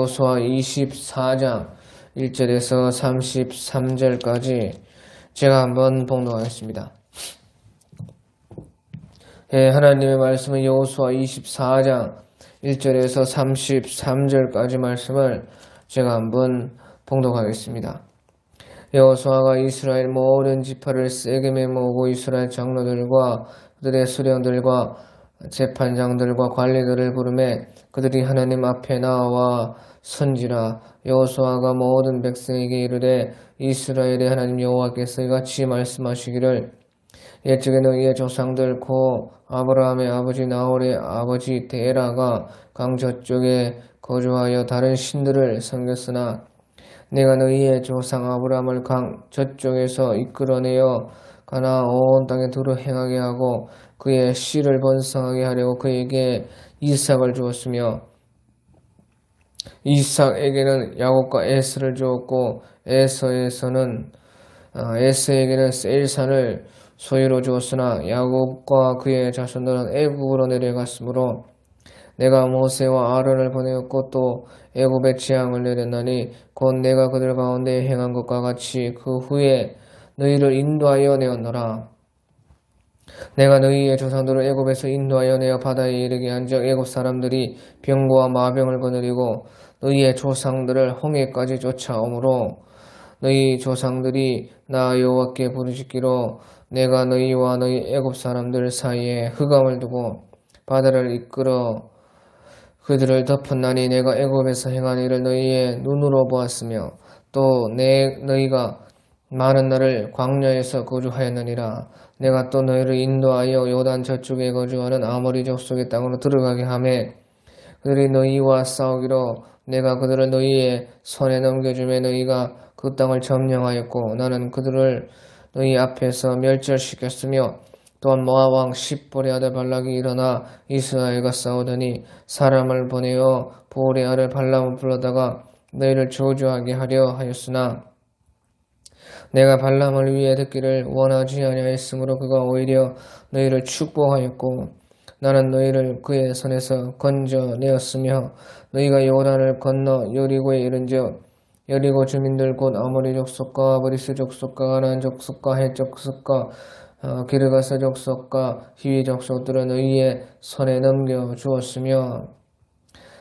여호수아 24장 1절에서 33절까지 제가 한번 봉독하겠습니다. 하나님의 말씀은 여호수아 24장 1절에서 33절까지 말씀을 제가 한번 봉독하겠습니다. 여호수아가 이스라엘 모든 지파를 세겜에 모으고 이스라엘 장로들과 그들의 수령들과 재판장들과 관리들을 부르매 그들이 하나님 앞에 나와 선지라. 여호수아가 모든 백성에게 이르되 이스라엘의 하나님 여호와께서 이같이 말씀하시기를 옛적에 너희의 조상들 곧 아브라함의 아버지 나홀의 아버지 데라가 강 저쪽에 거주하여 다른 신들을 섬겼으나 내가 너희의 조상 아브라함을 강 저쪽에서 이끌어내어 가나 온 땅에 두루 행하게 하고 그의 씨를 번성하게 하려고 그에게 이삭을 주었으며 이삭에게는 야곱과 에스를 주었고 에서에게는 세일산을 소유로 주었으나 야곱과 그의 자손들은 애굽으로 내려갔으므로 내가 모세와 아론을 보내었고 또 애굽의 재앙을 내렸나니 곧 내가 그들 가운데 행한 것과 같이 그 후에 너희를 인도하여 내었노라. 내가 너희의 조상들을 애굽에서 인도하여 내어 바다에 이르게 한즉 애굽 사람들이 병과 마병을 거느리고 너희의 조상들을 홍해까지 쫓아오므로 너희 조상들이 나 여호와께 부르짖기로 내가 너희와 너희 애굽 사람들 사이에 흑암을 두고 바다를 이끌어 그들을 덮었나니 내가 애굽에서 행한 일을 너희의 눈으로 보았으며 또 너희가 많은 날을 광야에서 거주하였느니라. 내가 또 너희를 인도하여 요단 저쪽에 거주하는 아모리 족속의 땅으로 들어가게 하매 그들이 너희와 싸우기로 내가 그들을 너희의 손에 넘겨주매 너희가 그 땅을 점령하였고 나는 그들을 너희 앞에서 멸절시켰으며 또한 모압 왕 십볼의 아들 발락이 일어나 이스라엘과 싸우더니 사람을 보내어 보올의 아들 발람을 불러다가 너희를 저주하게 하려 하였으나 내가 발람을 위해 듣기를 원하지 아니하였으므로 그가 오히려 너희를 축복하였고 나는 너희를 그의 손에서 건져내었으며 너희가 요단을 건너 여리고에 이른즉 여리고 주민들 곧 아모리 족속과 브리스 족속과 가나안 족속과 헷 족속과 기르가스 족속과 히위 족속들은 너희의 손에 넘겨주었으며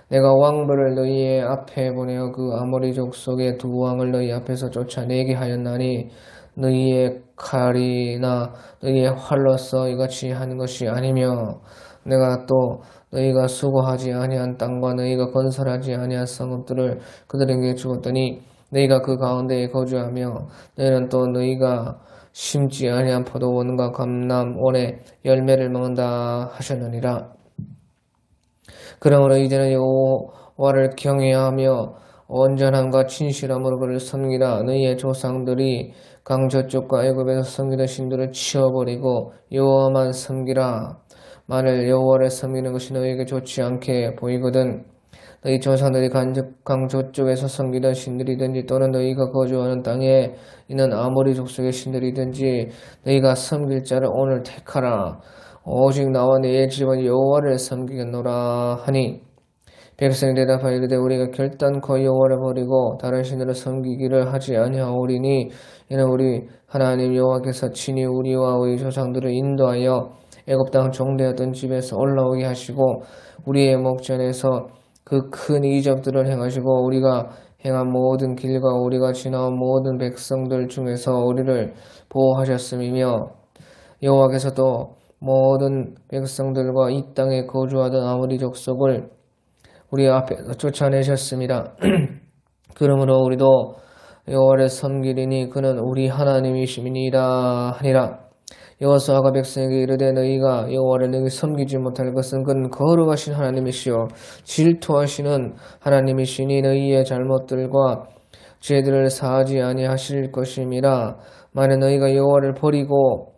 내가 왕벌을 너희의 앞에 보내어 그 아모리 족속의 두 왕을 너희 앞에서 쫓아내게 하였나니 너희의 칼이나 너희의 활로서 이같이 하는 것이 아니며 내가 또 너희가 수고하지 아니한 땅과 너희가 건설하지 아니한 성읍들을 그들에게 주었더니 너희가 그 가운데에 거주하며 너희는 또 너희가 심지 아니한 포도원과 감람원의 열매를 먹는다 하셨느니라. 그러므로 이제는 여호와를 경외하며 온전함과 진실함으로 그를 섬기라. 너희의 조상들이 강 저쪽과 애굽에서 섬기던 신들을 치워버리고 여호와만 섬기라. 만일 여호와를 섬기는 것이 너희에게 좋지 않게 보이거든 너희 조상들이 강 저쪽에서 섬기던 신들이든지 또는 너희가 거주하는 땅에 있는 아모리 족속의 신들이든지 너희가 섬길 자를 오늘 택하라. 오직 나와 내 집은 여호와를 섬기겠노라 하니 백성이 대답하여 이르되 우리가 결단코 여호와를 버리고 다른 신들을 섬기기를 하지 아니하오리니 이는 우리 하나님 여호와께서 친히 우리와 우리 조상들을 인도하여 애굽 땅 종되었던 집에서 올라오게 하시고 우리의 목전에서 그 큰 이적들을 행하시고 우리가 행한 모든 길과 우리가 지나온 모든 백성들 중에서 우리를 보호하셨음이며 여호와께서도 모든 백성들과 이 땅에 거주하던 아모리 족속을 우리 앞에서 쫓아내셨습니다. 그러므로 우리도 여호와를 섬기리니 그는 우리 하나님이심이니이다 하니라. 여호수아가 백성에게 이르되 너희가 여호와를 능히 섬기지 못할 것은 그는 거룩하신 하나님이시요 질투하시는 하나님이시니 너희의 잘못들과 죄들을 사하지 아니하실 것임이라. 만약 너희가 여호와를 버리고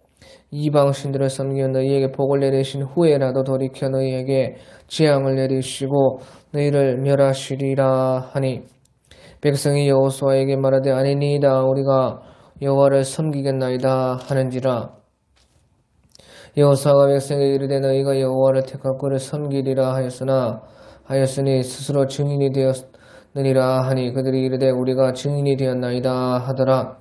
이방 신들을 섬기며 너희에게 복을 내리신 후에라도 돌이켜 너희에게 재앙을 내리시고 너희를 멸하시리라 하니 백성이 여호수아에게 말하되 아니니이다 우리가 여호와를 섬기겠나이다 하는지라. 여호수아가 백성에게 이르되 너희가 여호와를 택하고 그를 섬기리라 하였으니 스스로 증인이 느니라 하니 그들이 이르되 우리가 증인이 되었나이다 하더라.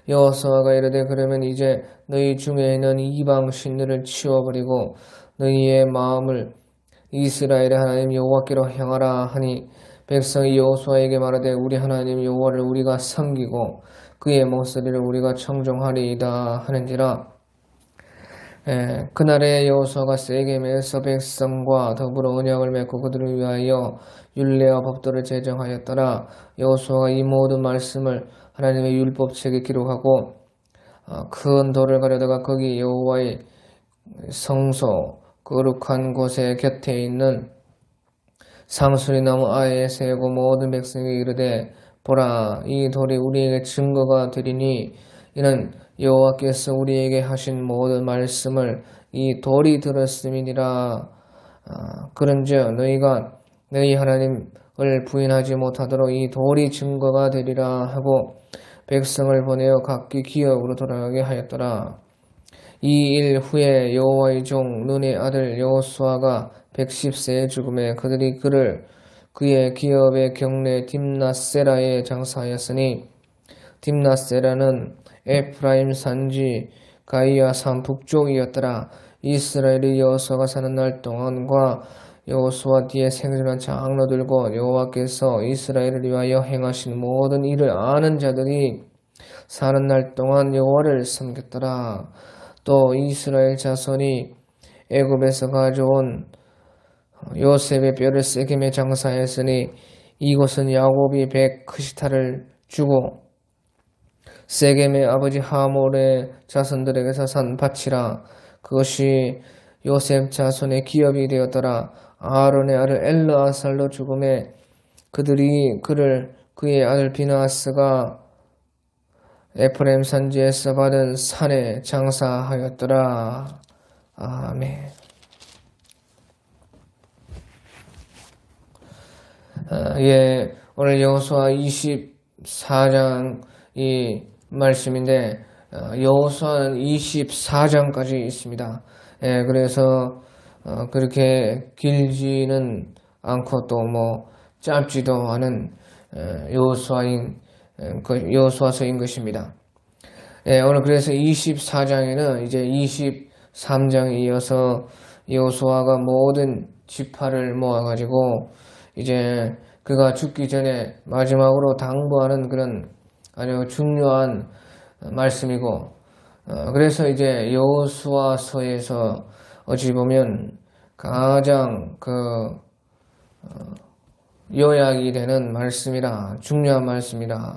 여호수아가 이르되 그러면 이제 너희 중에 있는 이방 신들을 치워버리고 너희의 마음을 이스라엘의 하나님 여호와께로 향하라 하니 백성이 여호수아에게 말하되 우리 하나님 여호와를 우리가 섬기고 그의 목소리를 우리가 청종하리이다 하는지라. 그날에 여호수아가 세겜에서 백성과 더불어 언약을 맺고 그들을 위하여 율례와 법도를 제정하였더라. 여호수아가 이 모든 말씀을 하나님의 율법책에 기록하고 큰 돌을 가려다가 거기 여호와의 성소 거룩한 곳에 곁에 있는 상수리나무 아래에 세우고 모든 백성에게 이르되 보라 이 돌이 우리에게 증거가 되리니 이는 여호와께서 우리에게 하신 모든 말씀을 이 돌이 들었음이니라. 그런즉 너희가 너희 하나님을 부인하지 못하도록 이 돌이 증거가 되리라 하고 백성을 보내어 각기 기업으로 돌아가게 하였더라. 이 일 후에 여호와의 종 눈의 아들 여호수아가 110세에 죽음에 그들이 그를 그의 기업의 경내 딥낫세라에 장사하였으니 딥낫세라는 에프라임 산지 가이아 산 북쪽이었더라. 이스라엘이 여호수아가 사는 날 동안과 여호수아 뒤에 생존한 장로들과 여호와께서 이스라엘을 위하여 행하신 모든 일을 아는 자들이 사는 날 동안 여호와를 섬겼더라. 또 이스라엘 자손이 애굽에서 가져온 요셉의 뼈를 세겜에 장사했으니 이곳은 야곱이 100크시타를 주고 세겜의 아버지 하몰의 자손들에게서 산 밭이라. 그것이 요셉 자손의 기업이 되었더라. 아론의 아들 엘르아살로 죽음에 그들이 그의 아들 비나스가 에프라임 산지에서 받은 산에 장사하였더라. 아멘. 오늘 여호수아 24장 이 말씀인데 여호수아는 24장까지 있습니다. 그래서 그렇게 길지는 않고 또 짧지도 않은 여호수아서인 것입니다. 오늘 그래서 24장에는 이제 23장에 이어서 여호수아가 모든 지파를 모아가지고 이제 그가 죽기 전에 마지막으로 당부하는 그런 아주 중요한 말씀이고, 그래서 이제 여호수아서에서 어찌 보면 가장 요약이 되는 말씀이라, 중요한 말씀이라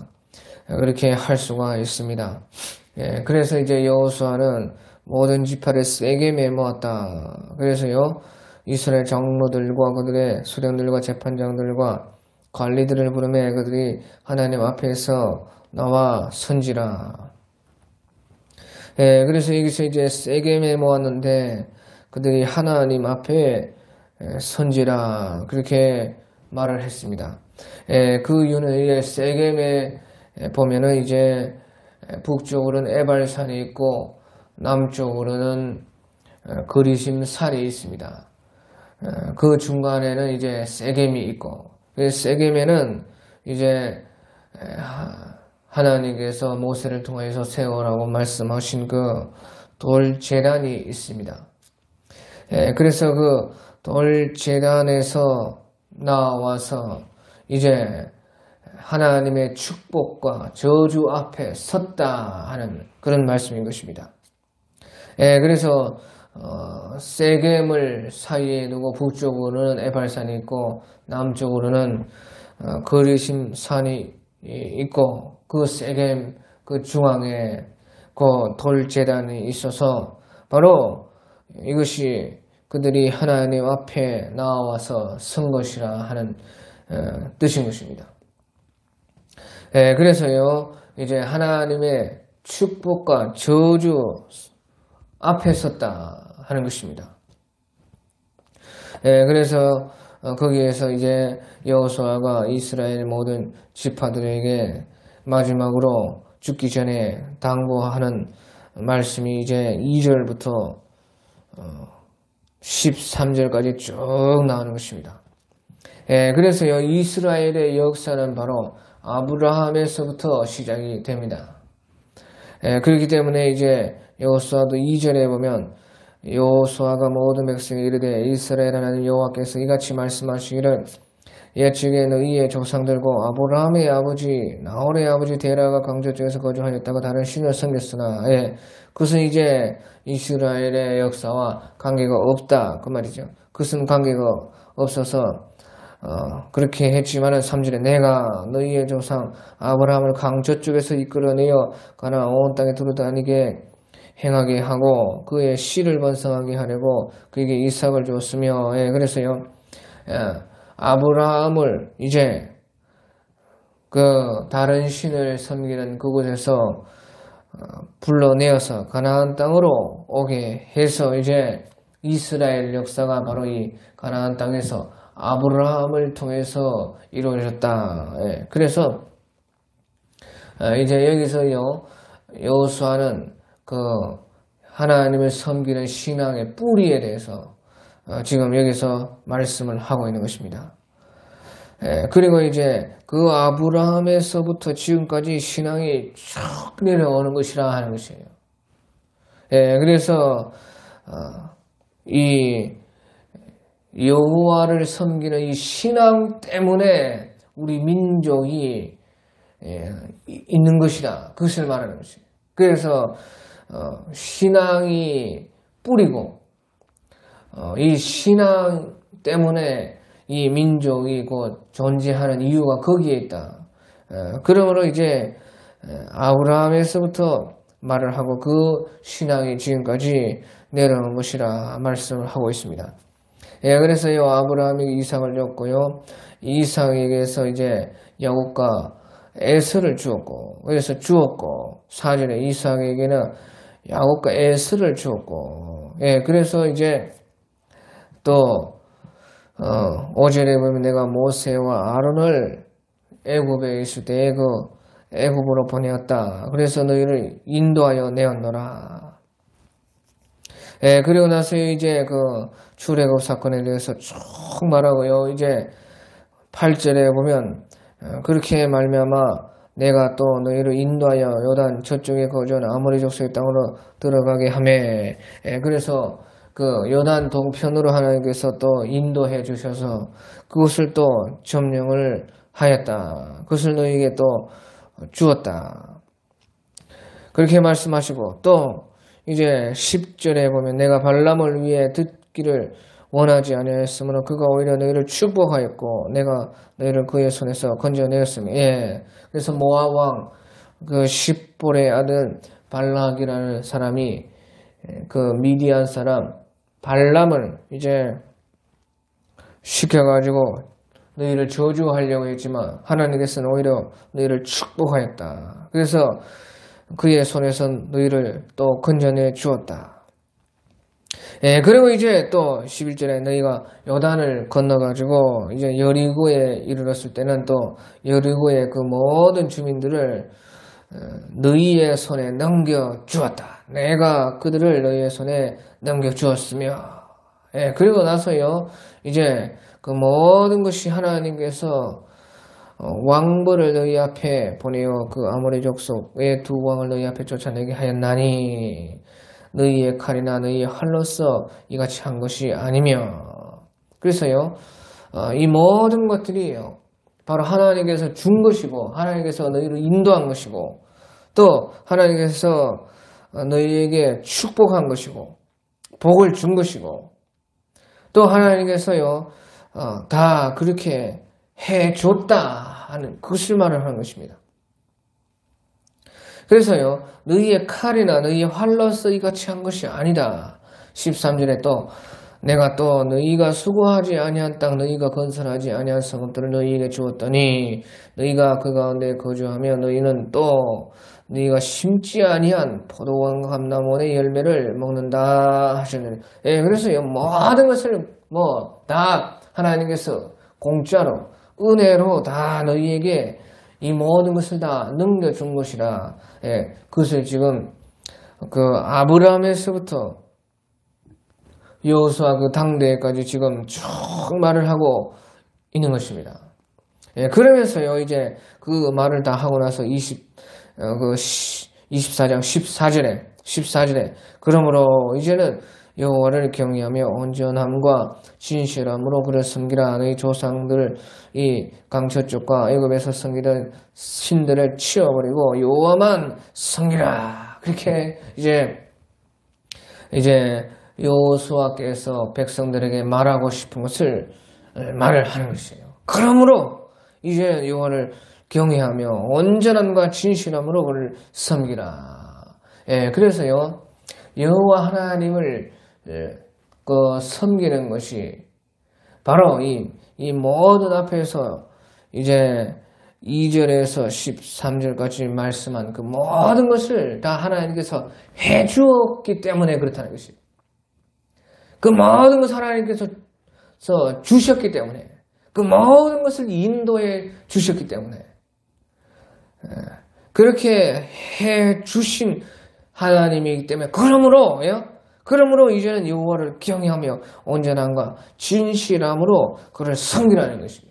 그렇게 할 수가 있습니다. 그래서 이제 여호수아는 모든 지파를 세겜에 모았다. 그래서요 이스라엘 장로들과 그들의 수령들과 재판장들과 관리들을 부르매 그들이 하나님 앞에서 나와 선지라. 그래서 여기서 이제 세겜에 모았는데 그들이 하나님 앞에 선지라 그렇게 말을 했습니다. 그 이유는 이제 세겜에 보면은 이제 북쪽으로는 에발산이 있고 남쪽으로는 그리심 산이 있습니다. 그 중간에는 이제 세겜이 있고, 세겜에는 이제 하나님께서 모세를 통해서 세우라고 말씀하신 그 돌제단이 있습니다. 그래서 그 돌제단에서 나와서 이제 하나님의 축복과 저주 앞에 섰다 하는 그런 말씀인 것입니다. 그래서 세겜을 사이에 두고 북쪽으로는 에발산이 있고 남쪽으로는 거리심 산이 있고 그 세겜 그 중앙에 그 돌제단이 있어서 바로 이것이 그들이 하나님 앞에 나와서 선 것이라 하는 뜻인 것입니다. 그래서요 이제 하나님의 축복과 저주 앞에 섰다 하는 것입니다. 그래서 거기에서 이제 여호수아가 이스라엘 모든 지파들에게 마지막으로 죽기 전에 당부하는 말씀이 이제 2절부터 13절까지 쭉 나오는 것입니다. 예, 그래서요, 이스라엘의 역사는 바로 아브라함에서부터 시작이 됩니다. 예, 그렇기 때문에 이제 여호수아도 2절에 보면 여호수아가 모든 백성에 이르되 이스라엘 하나님 여호와께서 이같이 말씀하시기를 옛적에 너희의 조상들과 아브라함의 아버지 나홀의 아버지 데라가 강조 쪽에서 거주하였다가 다른 신을 섬겼으나 예, 그것은 이제 이스라엘의 역사와 관계가 없다 그 말이죠. 그것은 관계가 없어서 그렇게 했지만은 3절에 내가 너희의 조상 아브라함을 강 저쪽에서 이끌어내어 가나안 온 땅에 두루다니게 행하게 하고 그의 씨를 번성하게 하려고 그에게 이삭을 줬으며 예, 그래서요 아브라함을 이제 그 다른 신을 섬기는 그곳에서 불러내어서 가나안 땅으로 오게 해서 이제 이스라엘 역사가 바로 이 가나안 땅에서 아브라함을 통해서 이루어졌다. 예, 그래서 이제 여기서요 여호수아는 그 하나님을 섬기는 신앙의 뿌리에 대해서 지금 여기서 말씀을 하고 있는 것입니다. 예, 그리고 이제 그 아브라함에서부터 지금까지 신앙이 쭉 내려오는 것이라 하는 것이에요. 예, 그래서 이 여호와를 섬기는 이 신앙 때문에 우리 민족이 있는 것이다. 그것을 말하는 것이에요. 그래서 신앙이 뿌리고 이 신앙 때문에 이 민족이 곧 존재하는 이유가 거기에 있다. 그러므로 이제 아브라함에서부터 말을 하고 그 신앙이 지금까지 내려오는 것이라 말씀을 하고 있습니다. 예, 그래서요 아브라함이 이삭을 줬고요 이삭에게서 이제 야곱과 에서를 주었고 그래서 주었고 4절에 이삭에게는 야곱과 에서를 주었고 예, 그래서 이제 또 5절에 보면 내가 모세와 아론을 애굽에 있을 때 그 애굽으로 보내었다. 그래서 너희를 인도하여 내었노라. 예, 그리고 나서 이제 그 출애굽 사건에 대해서 쭉 말하고요. 이제 8절에 보면 그렇게 말미암아 내가 또 너희를 인도하여 요단 저쪽에 거주하는 아모리 족속의 땅으로 들어가게 하매 예, 그래서 그 요단 동편으로 하나님께서 또 인도해 주셔서 그것을 또 점령을 하였다. 그것을 너희에게 또 주었다. 그렇게 말씀하시고 또 이제 10절에 보면 내가 발람을 위해 듣기를 원하지 아니하였으므로 그가 오히려 너희를 축복하였고 내가 너희를 그의 손에서 건져내었으며 예. 그래서 모압 왕 그 십볼의 아들 발락이라는 사람이 그 미디안 사람 발람을 이제 시켜가지고 너희를 저주하려고 했지만 하나님께서는 오히려 너희를 축복하였다. 그래서 그의 손에서 너희를 또 건져내 주었다. 예, 그리고 이제 또 11절에 너희가 요단을 건너가지고 이제 여리고에 이르렀을 때는 또 여리고의 그 모든 주민들을 너희의 손에 넘겨 주었다. 내가 그들을 너희의 손에 넘겨 주었으며 예, 그리고 나서요 이제 그 모든 것이 하나님께서 왕벌을 너희 앞에 보내어 그 아모리 족속의 두 왕을 너희 앞에 쫓아내게 하였나니 너희의 칼이나 너희의 활로서 이같이 한 것이 아니며 그래서요 이 모든 것들이 바로 하나님께서 준 것이고 하나님께서 너희를 인도한 것이고 또 하나님께서 너희에게 축복한 것이고 복을 준 것이고 또 하나님께서요 다 그렇게 해줬다 하는 그것을 말을 하는 것입니다. 그래서요 너희의 칼이나 너희의 활로서 이같이 한 것이 아니다. 13절에 또 내가 또 너희가 수고하지 아니한 땅 너희가 건설하지 아니한 성읍들을 너희에게 주었더니 너희가 그 가운데 거주하며 너희는 또 너희가 심지 아니한 포도원 감람원의 열매를 먹는다 하셨느니 예, 그래서요 모든 것을 다 하나님께서 공짜로 은혜로 다 너희에게 이 모든 것을 다 넘겨준 것이라 예, 그것을 지금 그 아브라함에서부터 여호수아 그 당대까지 지금 쭉 말을 하고 있는 것입니다. 그러면서요, 이제 그 말을 다 하고 나서 24장 14절에 그러므로 이제는 여호와를 경외하며 온전함과 진실함으로 그를 섬기라. 너희 조상들이 강서쪽과 애굽에서 섬기던 신들을 치워버리고 여호와만 섬기라. 그렇게 이제 여호수아께서 백성들에게 말하고 싶은 것을 말을 하는 것이에요. 그러므로 이제 여호와를 경외하며 온전함과 진실함으로 그를 섬기라. 그래서요, 여호와 하나님을 섬기는 것이 바로 이 모든 앞에서 이제 2절에서 13절까지 말씀한 그 모든 것을 다 하나님께서 해주었기 때문에 그렇다는 것이에요. 그 모든 것을 하나님께서 주셨기 때문에, 그 모든 것을 인도해 주셨기 때문에, 그렇게 해 주신 하나님이기 때문에, 그러므로 이제는 여호와를 경외하며 온전함과 진실함으로 그를 섬기라는 것입니다.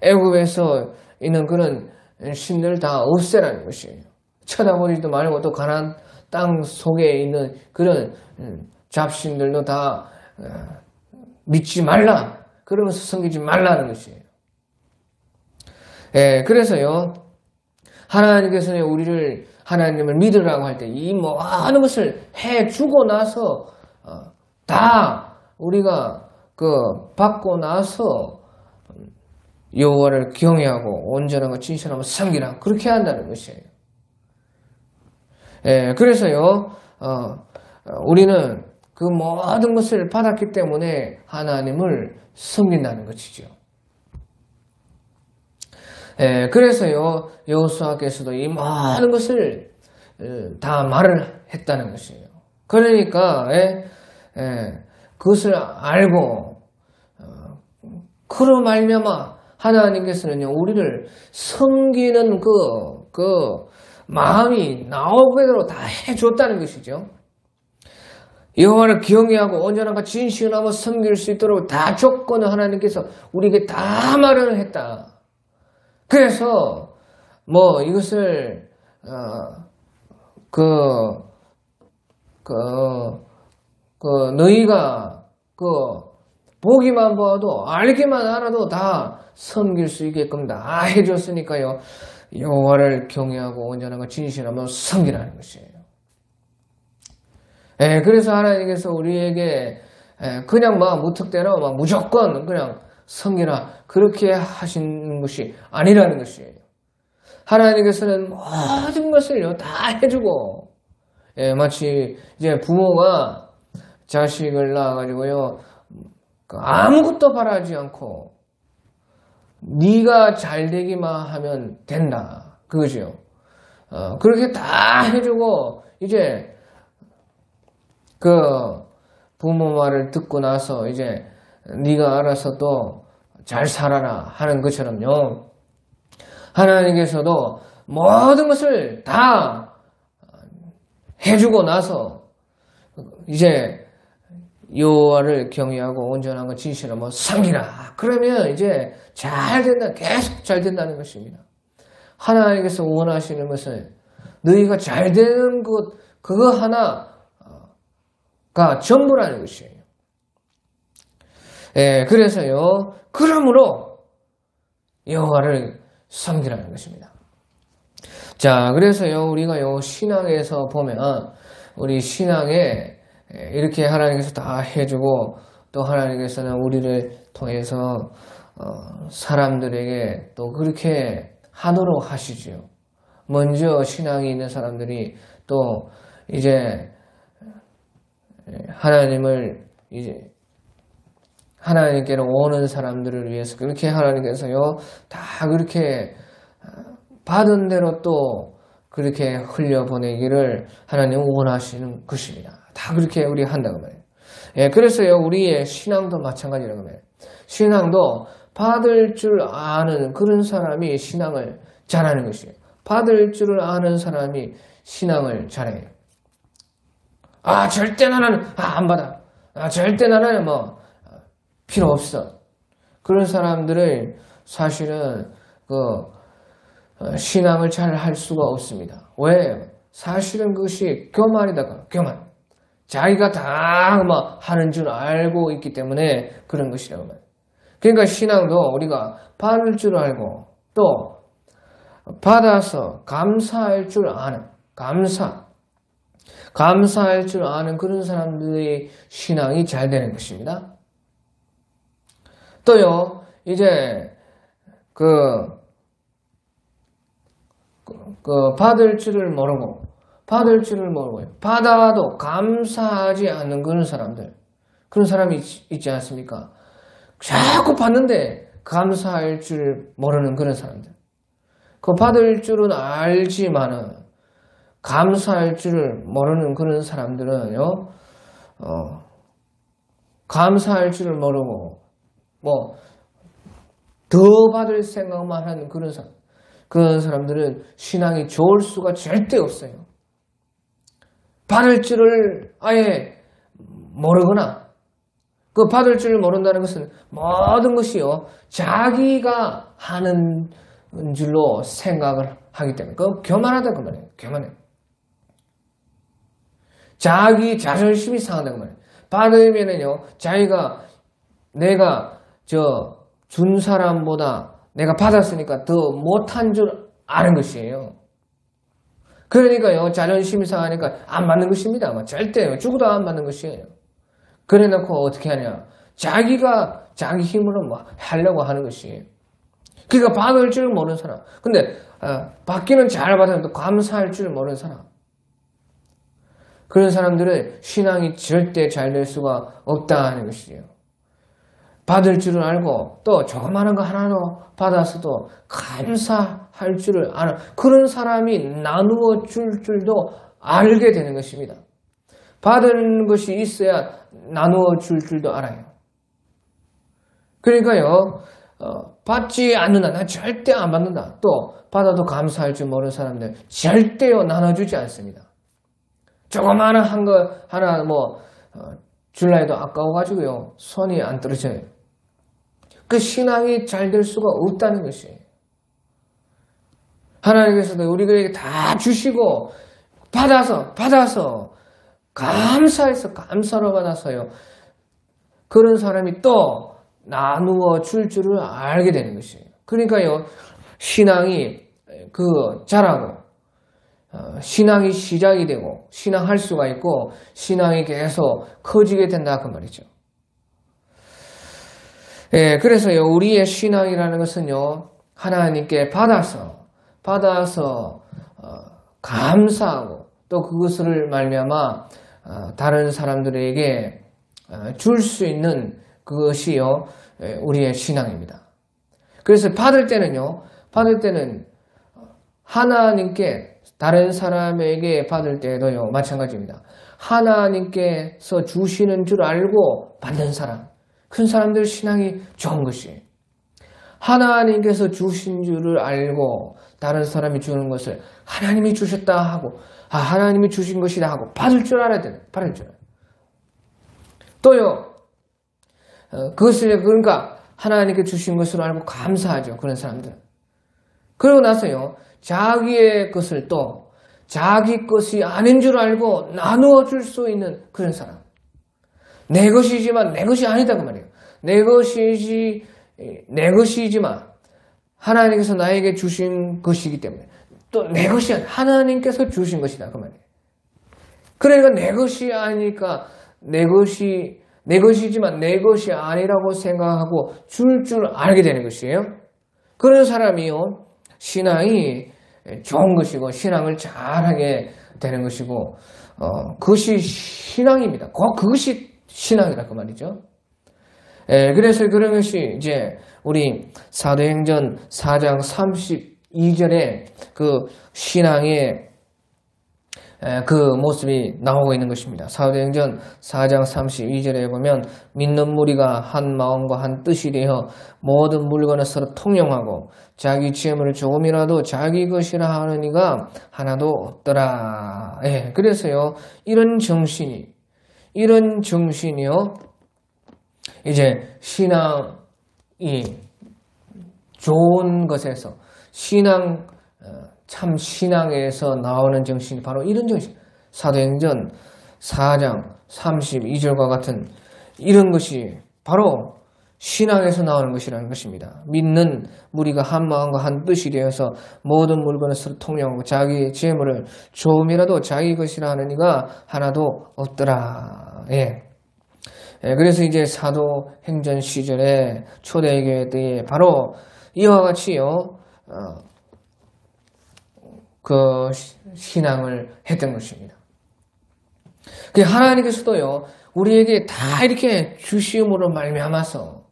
애굽에서 있는 그런 신들 다 없애라는 것이에요. 쳐다보지도 말고 또 가나안 땅 속에 있는 그런 잡신들도 다 믿지 말라. 그러면서 섬기지 말라는 것이에요. 그래서요, 하나님께서는 하나님을 믿으라고 할 때 이 모든 것을 해주고 나서 다 우리가 받고 나서 여호와를 경외하고 온전하고 진실하고 섬기라. 그렇게 한다는 것이에요. 그래서요, 우리는 그 모든 것을 받았기 때문에 하나님을 섬긴다는 것이죠. 그래서요, 여호수아께서도 이 모든 것을 다 말을 했다는 것이에요. 그러니까 그것을 알고 그로 말미암아 하나님께서는요, 우리를 섬기는 그 마음이 나오게도 다 해줬다는 것이죠. 여호와를 경외하고 온전함과 진실함으로 섬길 수 있도록 다 조건을 하나님께서 우리에게 다 마련을 했다. 그래서 이것을 너희가 보기만 봐도 알기만 알아도 다 섬길 수 있게끔 다 해줬으니까요, 여호와를 경외하고 온전함과 진실함으로 섬기라는 것이에요. 그래서 하나님께서 우리에게 그냥 무턱대로 무조건 그냥 섬기라 그렇게 하시는 것이 아니라는 것이에요. 하나님께서는 모든 것을요 다 해주고, 마치 이제 부모가 자식을 낳아가지고요 아무것도 바라지 않고 네가 잘 되기만 하면 된다 그거죠. 그렇게 다 해주고 이제 그 부모 말을 듣고 나서 이제 네가 알아서 또 잘 살아라 하는 것처럼요, 하나님께서도 모든 것을 다 해주고 나서 이제 여호와를 경외하고 온전하고 진실하고 섬기라. 그러면 이제 잘 된다, 계속 잘 된다는 것입니다. 하나님께서 원하시는 것은 너희가 잘 되는 것 그거 하나가 전부라는 것이에요. 그래서요, 그러므로 여호와를 섬기라는 것입니다. 자, 그래서요, 우리가 신앙에서 보면, 우리 신앙에 이렇게 하나님께서 다 해주고, 또 하나님께서는 우리를 통해서, 사람들에게 또 그렇게 하도록 하시지요. 먼저 신앙이 있는 사람들이 또 이제 하나님께로 오는 사람들을 위해서 그렇게 하나님께서요 다 그렇게 받은 대로 또 그렇게 흘려보내기를 하나님 원하시는 것입니다. 다 그렇게 우리 한다고 말이에요. 그래서요 우리의 신앙도 마찬가지라고 말이에요. 신앙도 받을 줄 아는 그런 사람이 신앙을 잘하는 것이에요. 받을 줄을 아는 사람이 신앙을 잘해요. 절대 나는 안 받아. 절대 나는 필요 없어. 그런 사람들을 사실은 신앙을 잘 할 수가 없습니다. 왜? 사실은 그것이 교만이다. 교만. 자기가 다 하는 줄 알고 있기 때문에 그런 것이라고 말해요. 그러니까 신앙도 우리가 받을 줄 알고 또 받아서 감사할 줄 아는 감사할 줄 아는 그런 사람들의 신앙이 잘 되는 것입니다. 또요, 이제 받을 줄을 모르고 받아도 감사하지 않는 그런 사람이 있지 않습니까? 자꾸 받는데 감사할 줄 모르는 그런 사람들. 받을 줄은 알지만은 감사할 줄을 모르는 그런 사람들은요, 감사할 줄을 모르고 더 받을 생각만 하는 그런 사람들은 신앙이 좋을 수가 절대 없어요. 받을 줄을 아예 모르거나 받을 줄을 모른다는 것은 모든 것이요 자기가 하는 줄로 생각을 하기 때문에 교만하다 그 말이에요. 교만해. 자기 자존심이 상하다는 말이에요. 받으면은요 내가 준 사람보다 내가 받았으니까 더 못한 줄 아는 것이에요. 그러니까요 자존심이 상하니까 안 받는 것입니다. 절대요. 죽어도 안 받는 것이에요. 그래 놓고 어떻게 하냐. 자기가 자기 힘으로 하려고 하는 것이에요. 그러니까 받을 줄 모르는 사람. 근데 받기는 잘 받았는데 감사할 줄 모르는 사람. 그런 사람들은 신앙이 절대 잘 될 수가 없다는 것이에요. 받을 줄을 알고 또 조그마한 거 하나로 받아서도 감사할 줄을 아는 그런 사람이 나누어 줄 줄도 알게 되는 것입니다. 받은 것이 있어야 나누어 줄 줄도 알아요. 그러니까요 받지 않는다. 나 절대 안 받는다. 또 받아도 감사할 줄 모르는 사람들 절대요 나눠주지 않습니다. 조그마한 한 거 하나 줄라 해도 아까워가지고요 손이 안 떨어져요. 그 신앙이 잘 될 수가 없다는 것이에요. 하나님께서도 우리에게 다 주시고 받아서 감사로 받아서요 그런 사람이 또 나누어 줄 줄을 알게 되는 것이에요. 그러니까요 신앙이 자라고 신앙이 시작이 되고 신앙할 수가 있고 신앙이 계속 커지게 된다 그 말이죠. 예, 그래서요 우리의 신앙이라는 것은요 하나님께 받아서 감사하고 또 그것을 말미암아 다른 사람들에게 줄 수 있는 그것이요 우리의 신앙입니다. 그래서 받을 때는 하나님께 다른 사람에게 받을 때도요 마찬가지입니다. 하나님께서 주시는 줄 알고 받는 사람, 큰 사람들 신앙이 좋은 것이에요. 하나님께서 주신 줄을 알고 다른 사람이 주는 것을 하나님이 주셨다 하고 하나님이 주신 것이다 하고 받을 줄 알아야 돼요. 받을 줄 알아요. 또요 그것을 그러니까 하나님께 주신 것을 알고 감사하죠. 그런 사람들은. 그러고 나서요 자기의 것을 또 자기 것이 아닌 줄 알고 나누어 줄 수 있는 그런 사람. 내 것이지만 내 것이 아니다 그 말이에요. 내 것이지만 하나님께서 나에게 주신 것이기 때문에 또 내 것이 아니라 하나님께서 주신 것이다 그 말이에요. 그러니까 내 것이 아니니까 내 것이지만 내 것이 아니라고 생각하고 줄 알게 되는 것이에요. 그런 사람이요 신앙이 좋은 것이고 신앙을 잘하게 되는 것이고 그것이 신앙입니다. 그것이 신앙이라 그 말이죠. 그래서 그런 것이 이제 우리 사도행전 4장 32절에 그 신앙의 그 모습이 나오고 있는 것입니다. 사도행전 4장 32절에 보면 믿는 무리가 한 마음과 한 뜻이 되어 모든 물건을 서로 통용하고 자기 재물을 조금이라도 자기 것이라 하는 이가 하나도 없더라. 그래서요 이런 정신이요 이제 신앙 이 좋은 것에서 참 신앙에서 나오는 정신이 바로 이런 정신. 사도행전 4장 32절과 같은 이런 것이 바로 신앙에서 나오는 것이라는 것입니다. 믿는 무리가 한 마음과 한 뜻이 되어서 모든 물건을 서로 통용하고 자기 재물을 조금이라도 자기 것이라 하는 이가 하나도 없더라. 그래서 이제 사도행전 시절에 초대교회 때에 바로 이와 같이요, 그 신앙을 했던 것입니다. 하나님께서도요, 우리에게 다 이렇게 주시음으로 말미암아서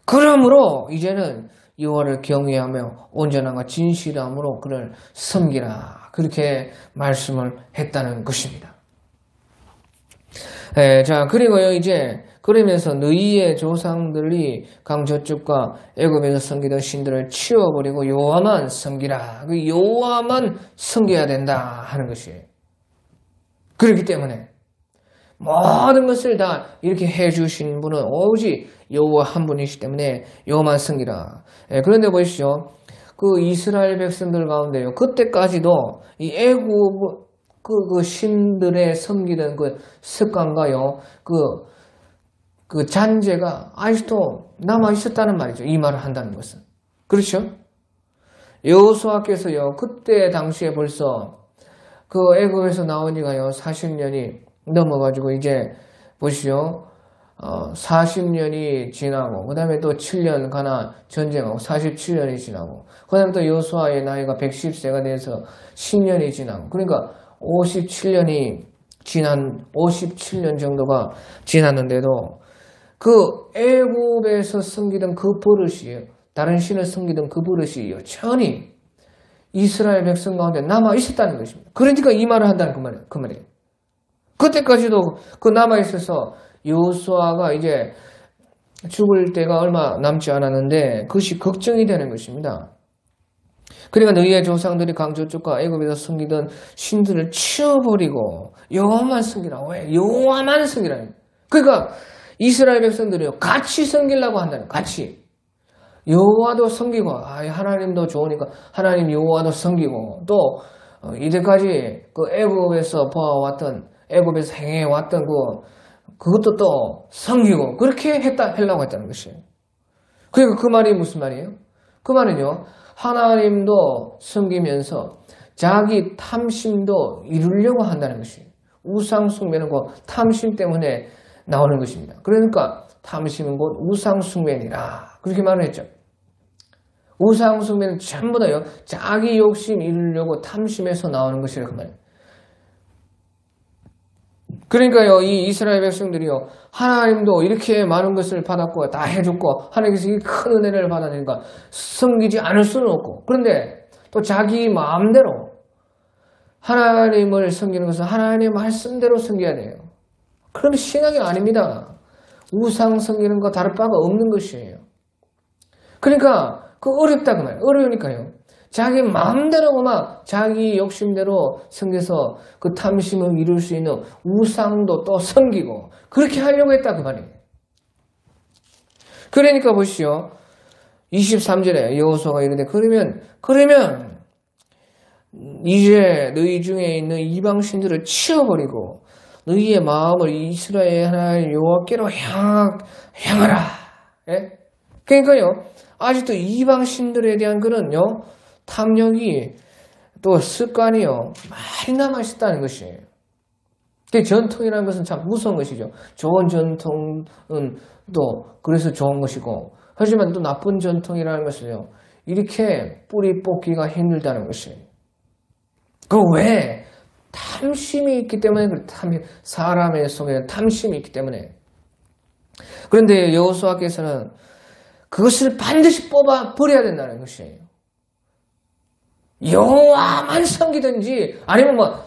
그러므로 이제는 여호와를 경외하며 온전함과 진실함으로 그를 섬기라, 그렇게 말씀을 했다는 것입니다. 자, 그리고요, 이제 그러면서 너희의 조상들이 강 저쪽과 애굽에서 섬기던 신들을 치워버리고 여호와만 섬기라. 그 여호와만 섬겨야 된다 하는 것이에요. 그렇기 때문에 모든 것을 다 이렇게 해주신 분은 오직 여호와 한 분이시기 때문에 여호와만 섬기라. 그런데 보십시오. 그 이스라엘 백성들 가운데요, 그때까지도 이 애굽 그 신들의 섬기던 그 습관과요, 그 잔재가 아직도 남아 있었다는 말이죠. 이 말을 한다는 것은. 그렇죠? 여호수아께서요, 그때 당시에 벌써 그 애굽에서 나온 지가요, 40년이 넘어가지고 이제 보시오. 40년이 지나고, 그 다음에 또 7년 가나 전쟁하고 47년이 지나고, 그 다음에 또 여호수아의 나이가 110세가 돼서 10년이 지나고, 그러니까 57년 정도가 지났는데도 그 애굽에서 섬기던 그 버릇이에요. 다른 신을 섬기던 그 버릇이 여전히 이스라엘 백성 가운데 남아 있었다는 것입니다. 그러니까 이 말을 한다는 그 말이에요. 그때까지도 그 남아 있어서 여호수아가 이제 죽을 때가 얼마 남지 않았는데 그것이 걱정이 되는 것입니다. 그러니까 너희의 조상들이 강 저쪽과 애굽에서 섬기던 신들을 치워버리고 여호와만 섬기라. 왜? 여호와만 섬기라. 그러니까 이스라엘 백성들이요, 같이 섬기려고 한다는, 같이. 여호와도 섬기고, 하나님도 좋으니까 하나님 여호와도 섬기고, 또 이제까지 그 애굽에서 보아왔던, 애굽에서 행해왔던 그것도 또 섬기고, 그렇게 하려고 했다는 것이에요. 그러니까 그 말이 무슨 말이에요? 그 말은요, 하나님도 섬기면서 자기 탐심도 이루려고 한다는 것이에요. 우상 숭배는 그 탐심 때문에 나오는 것입니다. 그러니까 탐심은 곧 우상 숭배니라, 그렇게 말을 했죠. 우상 숭배는 전부 다요, 자기 욕심 이루려고 탐심에서 나오는 것이라 그 말이에요. 그러니까요, 이 이스라엘 백성들이요, 하나님도 이렇게 많은 것을 받았고 다 해줬고 하나님께서 이 큰 은혜를 받았으니까 섬기지 않을 수는 없고, 그런데 또 자기 마음대로 하나님을 섬기는 것은 하나님의 말씀대로 섬겨야 돼요. 그러면 신앙이 아닙니다. 우상 섬기는 거 다를 바가 없는 것이에요. 그러니까 그 어렵다 그 말이에요. 어려우니까요, 자기 마음대로 막 자기 욕심대로 섬겨서 그 탐심을 이룰 수 있는 우상도 또 섬기고 그렇게 하려고 했다 그 말이에요. 그러니까 보시오. 23절에 여호수아가 이르되 그러면 이제 너희 중에 있는 이방 신들을 치워버리고 너희의 마음을 이스라엘 하나님 여호와께로 향하라. 예? 그러니까요, 아직도 이방 신들에 대한 그런요, 탐욕이 또 습관이요, 많이 남아있었다는 것이에요. 전통이라는 것은 참 무서운 것이죠. 좋은 전통은 또 그래서 좋은 것이고, 하지만 또 나쁜 전통이라는 것은요, 이렇게 뿌리 뽑기가 힘들다는 것이에요. 그 왜? 탐심이 있기 때문에, 사람의 속에 탐심이 있기 때문에. 그런데 여호수아께서는 그것을 반드시 뽑아 버려야 된다는 것이에요. 여호와만 섬기든지 아니면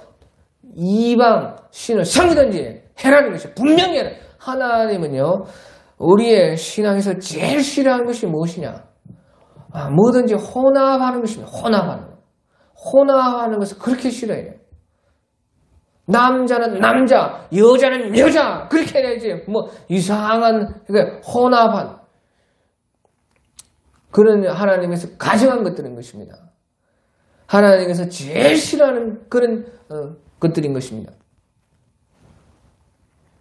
이방 신을 섬기든지 해라는 것이 분명히 해라. 하나님은요, 우리의 신앙에서 제일 싫어하는 것이 무엇이냐? 뭐든지 혼합하는 것입니다. 혼합하는 것을 그렇게 싫어해요. 남자는 남자, 여자는 여자, 그렇게 해야지. 이상한 혼합한, 그런 하나님께서 가정한 것들인 것입니다. 하나님께서 제일 싫어하는 그런 것들인 것입니다.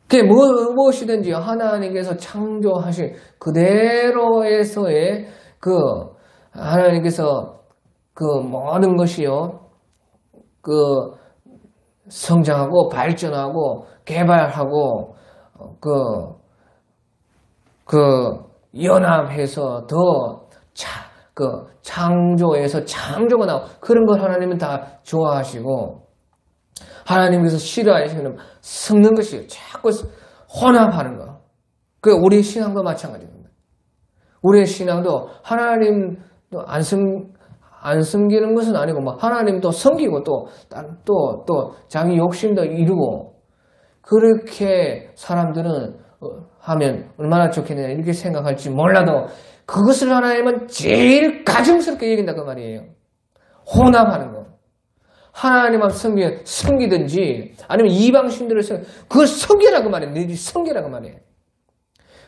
그게 무엇이든지 하나님께서 창조하신 그대로에서의 하나님께서 모든 것이요, 성장하고 발전하고 개발하고 연합해서 더 창조에서 창조가 나오고 그런 걸 하나님은 다 좋아하시고, 하나님께서 싫어하시는 섞는 것이에요. 자꾸 혼합하는 거. 우리의 신앙도 마찬가지입니다. 우리의 신앙도 하나님도 안 섬기는 것은 아니고, 하나님도 섬기고 또 자기 욕심도 이루고, 그렇게 사람들은 하면 얼마나 좋겠느냐 이렇게 생각할지 몰라도, 그것을 하나님은 제일 가증스럽게 여긴다 그 말이에요. 혼합하는 거. 하나님만 섬기든지 아니면 이방신들을 그걸 섬기라고 말해요. 너희들이 섬기라고 말해요.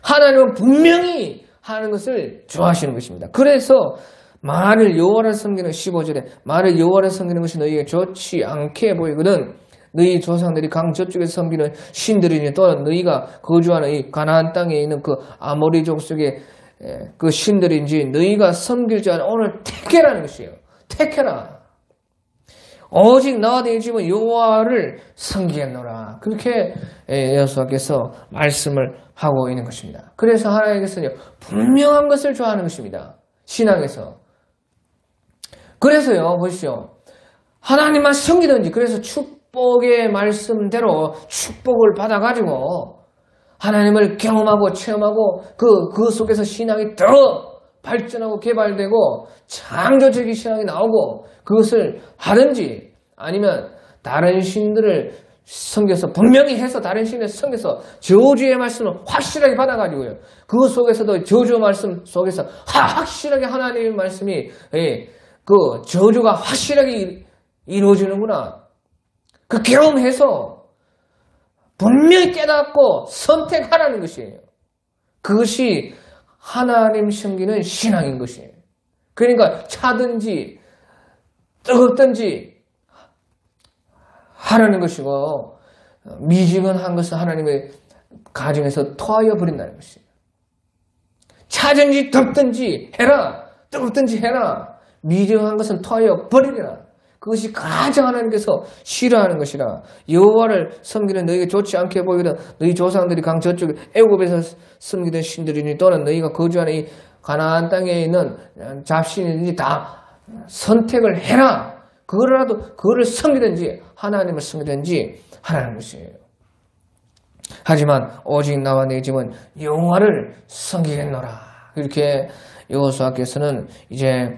하나님은 분명히 하는 것을 좋아하시는 것입니다. 그래서 말을 여호와를 섬기는 15절에 말을 여호와를 섬기는 것이 너희에게 좋지 않게 보이거든 너희 조상들이 강 저쪽에 섬기는 신들이니 또는 너희가 거주하는 이 가나안 땅에 있는 그 아모리 족속의 그 신들인지 너희가 섬길 줄 아는 오늘 택해라는 것이에요. 택해라. 오직 나와 네 집은 여호와를 섬기겠노라. 그렇게 여호수아께서 말씀을 하고 있는 것입니다. 그래서 하나님께서는 분명한 것을 좋아하는 것입니다. 신앙에서. 그래서요, 보십시오. 하나님만 섬기든지, 그래서 축복의 말씀대로 축복을 받아가지고 하나님을 경험하고 체험하고 그 속에서 신앙이 더 발전하고 개발되고 창조적인 신앙이 나오고 그것을 하든지, 아니면 다른 신들을 섬겨서 분명히 해서 다른 신을 섬겨서 저주의 말씀을 확실하게 받아가지고요, 그 속에서도 저주 말씀 속에서 확실하게 하나님의 말씀이 그 저주가 확실하게 이루어지는구나, 그 경험해서 분명히 깨닫고 선택하라는 것이에요. 그것이 하나님 섬기는 신앙인 것이에요. 그러니까 차든지 뜨겁든지 하라는 것이고, 미지근한 것은 하나님의 가정에서 토하여 버린다는 것이에요. 차든지 덥든지 해라, 뜨겁든지 해라, 미지근한 것은 토하여 버리라. 그것이 가장 하나님께서 싫어하는 것이라. 여호와를 섬기는 너희에게 좋지 않게 보이거든 너희 조상들이 강 저쪽에 애굽에서 섬기던 신들이니 또는 너희가 거주하는 이 가나안 땅에 있는 잡신이든지 다 선택을 해라. 그거를 섬기든지 하나님을 섬기든지 하라는 것이에요. 하지만 오직 나와 내 집은 여호와를 섬기겠노라. 이렇게 여호수아께서는 이제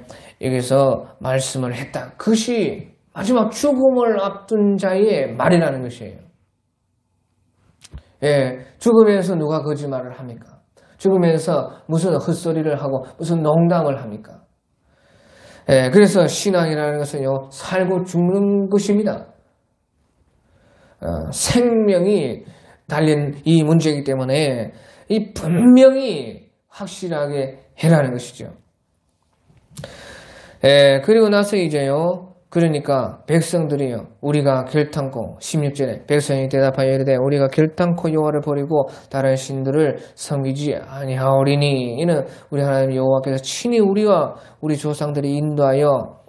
여기서 말씀을 했다. 그것이 마지막 죽음을 앞둔 자의 말이라는 것이에요. 죽음에서 누가 거짓말을 합니까? 죽음에서 무슨 헛소리를 하고 무슨 농담을 합니까? 그래서 신앙이라는 것은요, 살고 죽는 것입니다. 생명이 달린 이 문제이기 때문에 이 분명히 확실하게 해라는 것이죠. 그리고 나서 이제요, 그러니까 백성들이요, 우리가 결탄코 16절에 백성이 대답하여 이르되 우리가 결탄코 여호와를 버리고 다른 신들을 섬기지 아니하오리니 이는 우리 하나님 여호와께서 친히 우리와 우리 조상들이 인도하여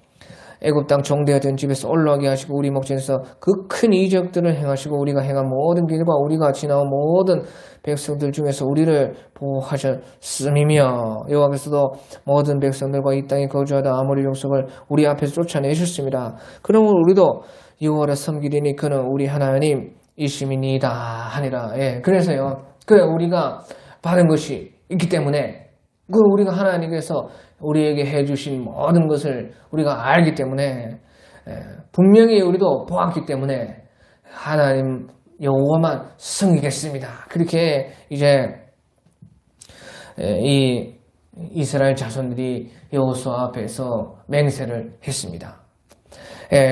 애굽 땅 종되었던 집에서 올라오게 하시고 우리 목전에서 그 큰 이적들을 행하시고 우리가 행한 모든 길과 우리가 지나온 모든 백성들 중에서 우리를 보호하셨음이며 여호와께서도 모든 백성들과 이 땅에 거주하다 아모리 족속을 우리 앞에서 쫓아내셨습니다. 그러므로 우리도 여호와를 섬기리니 그는 우리 하나님이심이니이다 하니라. 그래서요, 우리가 받은 것이 있기 때문에 우리가 하나님께서 우리에게 해주신 모든 것을 우리가 알기 때문에 분명히 우리도 보았기 때문에 하나님 여호와만 섬기겠습니다. 그렇게 이제 이 이스라엘 자손들이 여호수아 앞에서 맹세를 했습니다.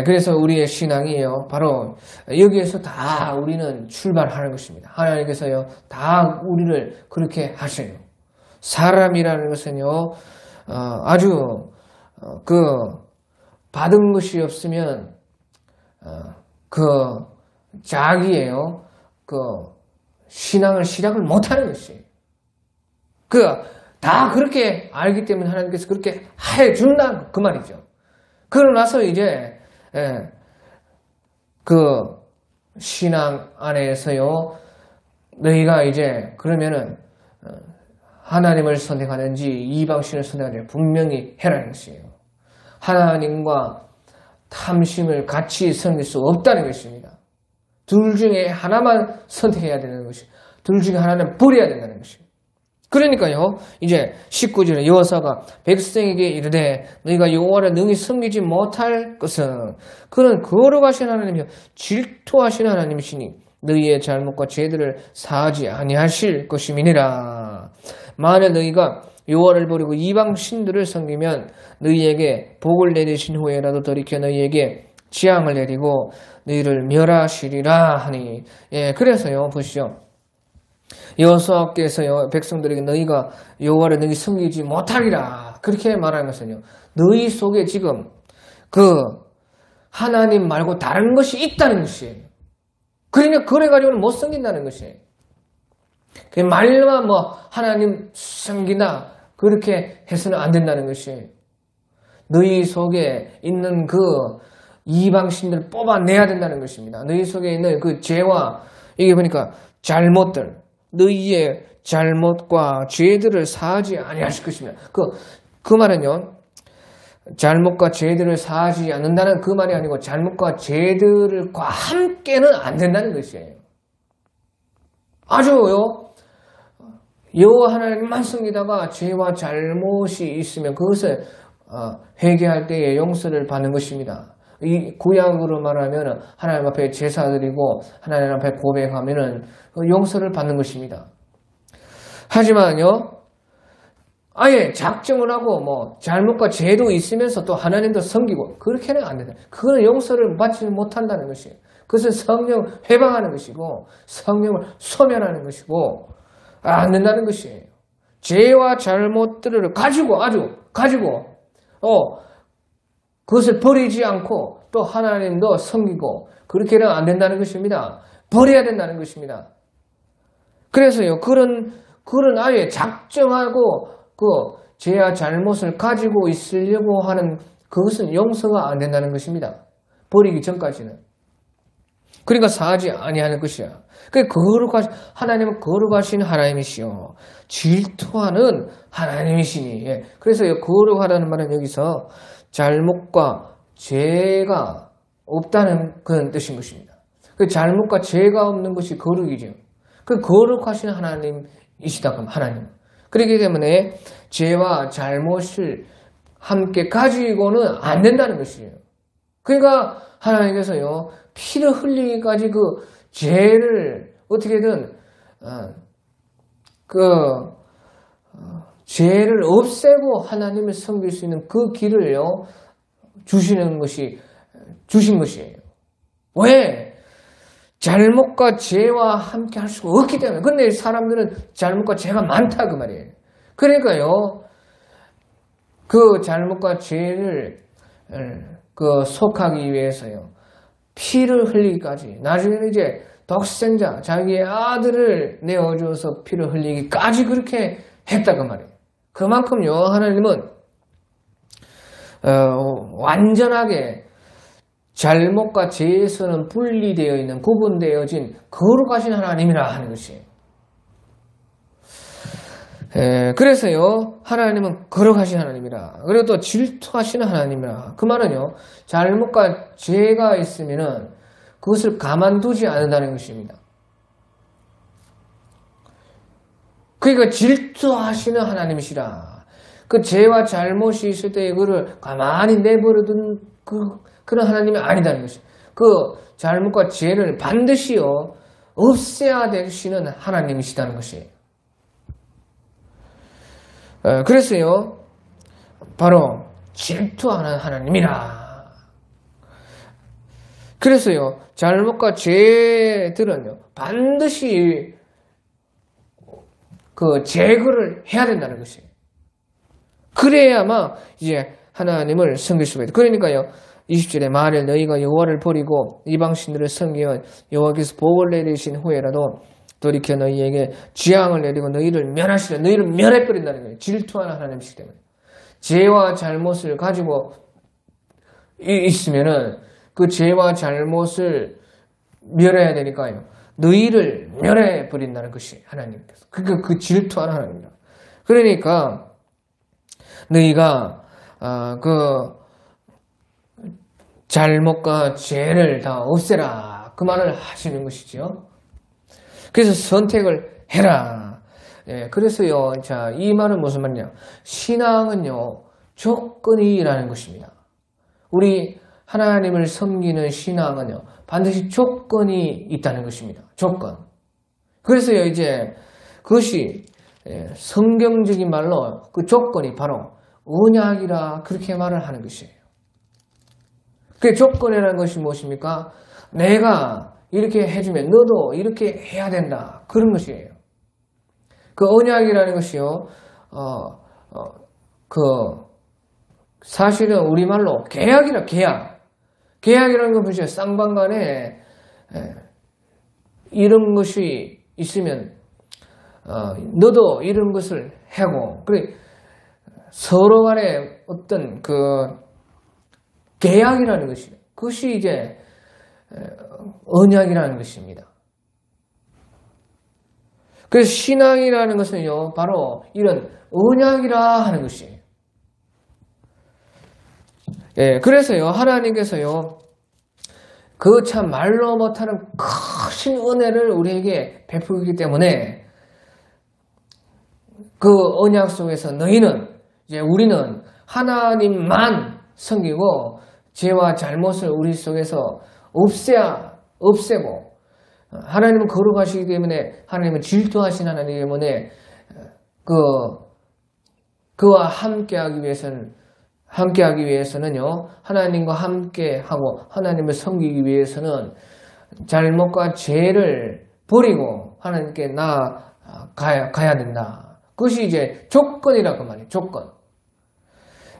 그래서 우리의 신앙이요, 바로 여기에서 다 우리는 출발하는 것입니다. 하나님께서요, 다 우리를 그렇게 하셔요. 사람이라는 것은요, 아주 그 받은 것이 없으면 그 자기예요. 그 신앙을 시작을 못하는 것이. 다 그렇게 알기 때문에 하나님께서 그렇게 해준다 그 말이죠. 그러고 나서 이제 그 신앙 안에서요 너희가 이제 그러면은 하나님을 선택하는지 이방신을 선택하는지 분명히 해라는 것이에요. 하나님과 탐심을 같이 섬길 수 없다는 것입니다. 둘 중에 하나만 선택해야 되는 것이, 둘 중에 하나는 버려야 된다는 것입니다. 그러니까요, 이제 19절에 여호사가 백성에게 이르되 너희가 여호와를 능히 섬기지 못할 것은 그는 거룩하신 하나님이요 질투하신 하나님이시니 너희의 잘못과 죄들을 사하지 아니하실 것임이니라. 만일 너희가 여호와를 버리고 이방 신들을 섬기면 너희에게 복을 내리신 후에라도 돌이켜 너희에게 재앙을 내리고 너희를 멸하시리라 하니. 그래서요 보시죠. 여호수아께서요 백성들에게 너희가 여호와를 너희 섬기지 못하리라 그렇게 말하는 것은요 너희 속에 지금 그 하나님 말고 다른 것이 있다는 것이에요. 그러니까 그래 가지고는 못 섬긴다는 것이에요. 그 말만 뭐 하나님 섬기나 그렇게 해서는 안 된다는 것이에요. 너희 속에 있는 그 이방신들을 뽑아내야 된다는 것입니다. 너희 속에 있는 그 죄와 이게 보니까 잘못들 너희의 잘못과 죄들을 사하지 아니하실 것입니다. 그 말은요. 잘못과 죄들을 사하지 않는다는 그 말이 아니고 잘못과 죄들과 함께는 안 된다는 것이에요. 아주요. 여호와 하나님만 섬기다가 죄와 잘못이 있으면 그것을 회개할 때에 용서를 받는 것입니다. 이 구약으로 말하면 하나님 앞에 제사 드리고 하나님 앞에 고백하면은 용서를 받는 것입니다. 하지만요, 아예 작정을 하고 뭐 잘못과 죄도 있으면서 또 하나님도 섬기고 그렇게는 안 된다. 그거는 용서를 받지 못한다는 것이에요. 그것은 성령 회방하는 것이고 성령을 소멸하는 것이고 안 된다는 것이에요. 죄와 잘못들을 가지고 그것을 버리지 않고 또 하나님도 섬기고 그렇게는 안 된다는 것입니다. 버려야 된다는 것입니다. 그래서요, 그런 아예 작정하고 그 죄와 잘못을 가지고 있으려고 하는 그것은 용서가 안 된다는 것입니다. 버리기 전까지는. 그러니까 사하지 아니하는 것이야. 하나님은 거룩하신 하나님이시요 질투하는 하나님이시니. 그래서 거룩하다는 말은 여기서 잘못과 죄가 없다는 그런 뜻인 것입니다. 그 잘못과 죄가 없는 것이 거룩이죠. 그 거룩하신 하나님이시다 그럼 하나님. 그렇기 때문에 죄와 잘못을 함께 가지고는 안 된다는 것이에요. 그러니까 하나님께서요 피를 흘리기까지 그 죄를 어떻게든 죄를 없애고 하나님을 섬길 수 있는 그 길을요 주신 것이에요. 왜? 잘못과 죄와 함께 할 수가 없기 때문에. 근데 사람들은 잘못과 죄가 많다 그 말이에요. 그러니까요 그 잘못과 죄를 속하기 위해서요 피를 흘리기까지, 나중에는 이제 독생자 자기의 아들을 내어줘서 피를 흘리기까지 그렇게 했다 그 말이에요. 그만큼요 하나님은 완전하게 잘못과 죄에서는 분리되어 있는 구분되어진 거룩하신 하나님이라 하는 것이에요. 그래서요 하나님은 거룩하신 하나님이라, 그리고 또 질투하시는 하나님이라. 그 말은요 잘못과 죄가 있으면은 그것을 가만두지 않는다는 것입니다. 그러니까 질투하시는 하나님이시라. 그 죄와 잘못이 있을 때 그를 가만히 내버려둔 그런 하나님이 아니다는 것입니다. 그 잘못과 죄를 반드시요 없애야 되시는 하나님이시다는 것이에요. 그래서요 바로 질투하는 하나님이라. 그래서요 잘못과 죄들은요 반드시 그 제거를 해야 된다는 것이에요. 그래야만 이제 하나님을 섬길 수가 있다. 그러니까요. 20절에 만일 너희가 여호와를 버리고 이방신들을 섬기면 여호와께서 복을 내리신 후에라도 돌이켜 너희에게 재앙을 내리고 너희를 멸하시려. 너희를 멸해버린다는 거예요. 질투하는 하나님이시기 때문에. 죄와 잘못을 가지고 있으면은 그 죄와 잘못을 멸해야 되니까요. 너희를 멸해버린다는 것이 하나님께서. 그러니까 그 질투하는 하나님이다. 그러니까 너희가 그 잘못과 죄를 다 없애라. 그 말을 하시는 것이죠. 그래서 선택을 해라. 예, 그래서요. 자, 이 말은 무슨 말이냐? 신앙은요. 조건이라는 것입니다. 우리 하나님을 섬기는 신앙은요. 반드시 조건이 있다는 것입니다. 조건. 그래서요. 이제 그것이 성경적인 말로 그 조건이 바로 언약이라 그렇게 말을 하는 것이에요. 그 조건이라는 것이 무엇입니까? 내가 이렇게 해주면 너도 이렇게 해야 된다. 그런 것이에요. 그 언약이라는 것이요. 사실은 우리말로 계약이라 계약. 계약이라는 건 보시죠. 쌍방간에 이런 것이 있으면 너도 이런 것을 하고 그래 서로 간에 어떤 그 계약이라는 것이에요. 그것이 이제 언약이라는 것입니다. 그래서 신앙이라는 것은요, 바로 이런 언약이라 하는 것이에요. 예, 그래서요, 하나님께서요, 그 참 말로 못하는 큰 은혜를 우리에게 베푸기 때문에 그 언약 속에서 너희는, 이제 우리는 하나님만 섬기고 죄와 잘못을 우리 속에서 없애고 하나님은 거룩하시기 때문에 하나님은 질투하신 하나님이기 때문에 그와 함께하기 위해서는요 하나님과 함께하고 하나님을 섬기기 위해서는 잘못과 죄를 버리고 하나님께 나아가야 된다. 그것이 이제 조건이라고 말이에요. 조건.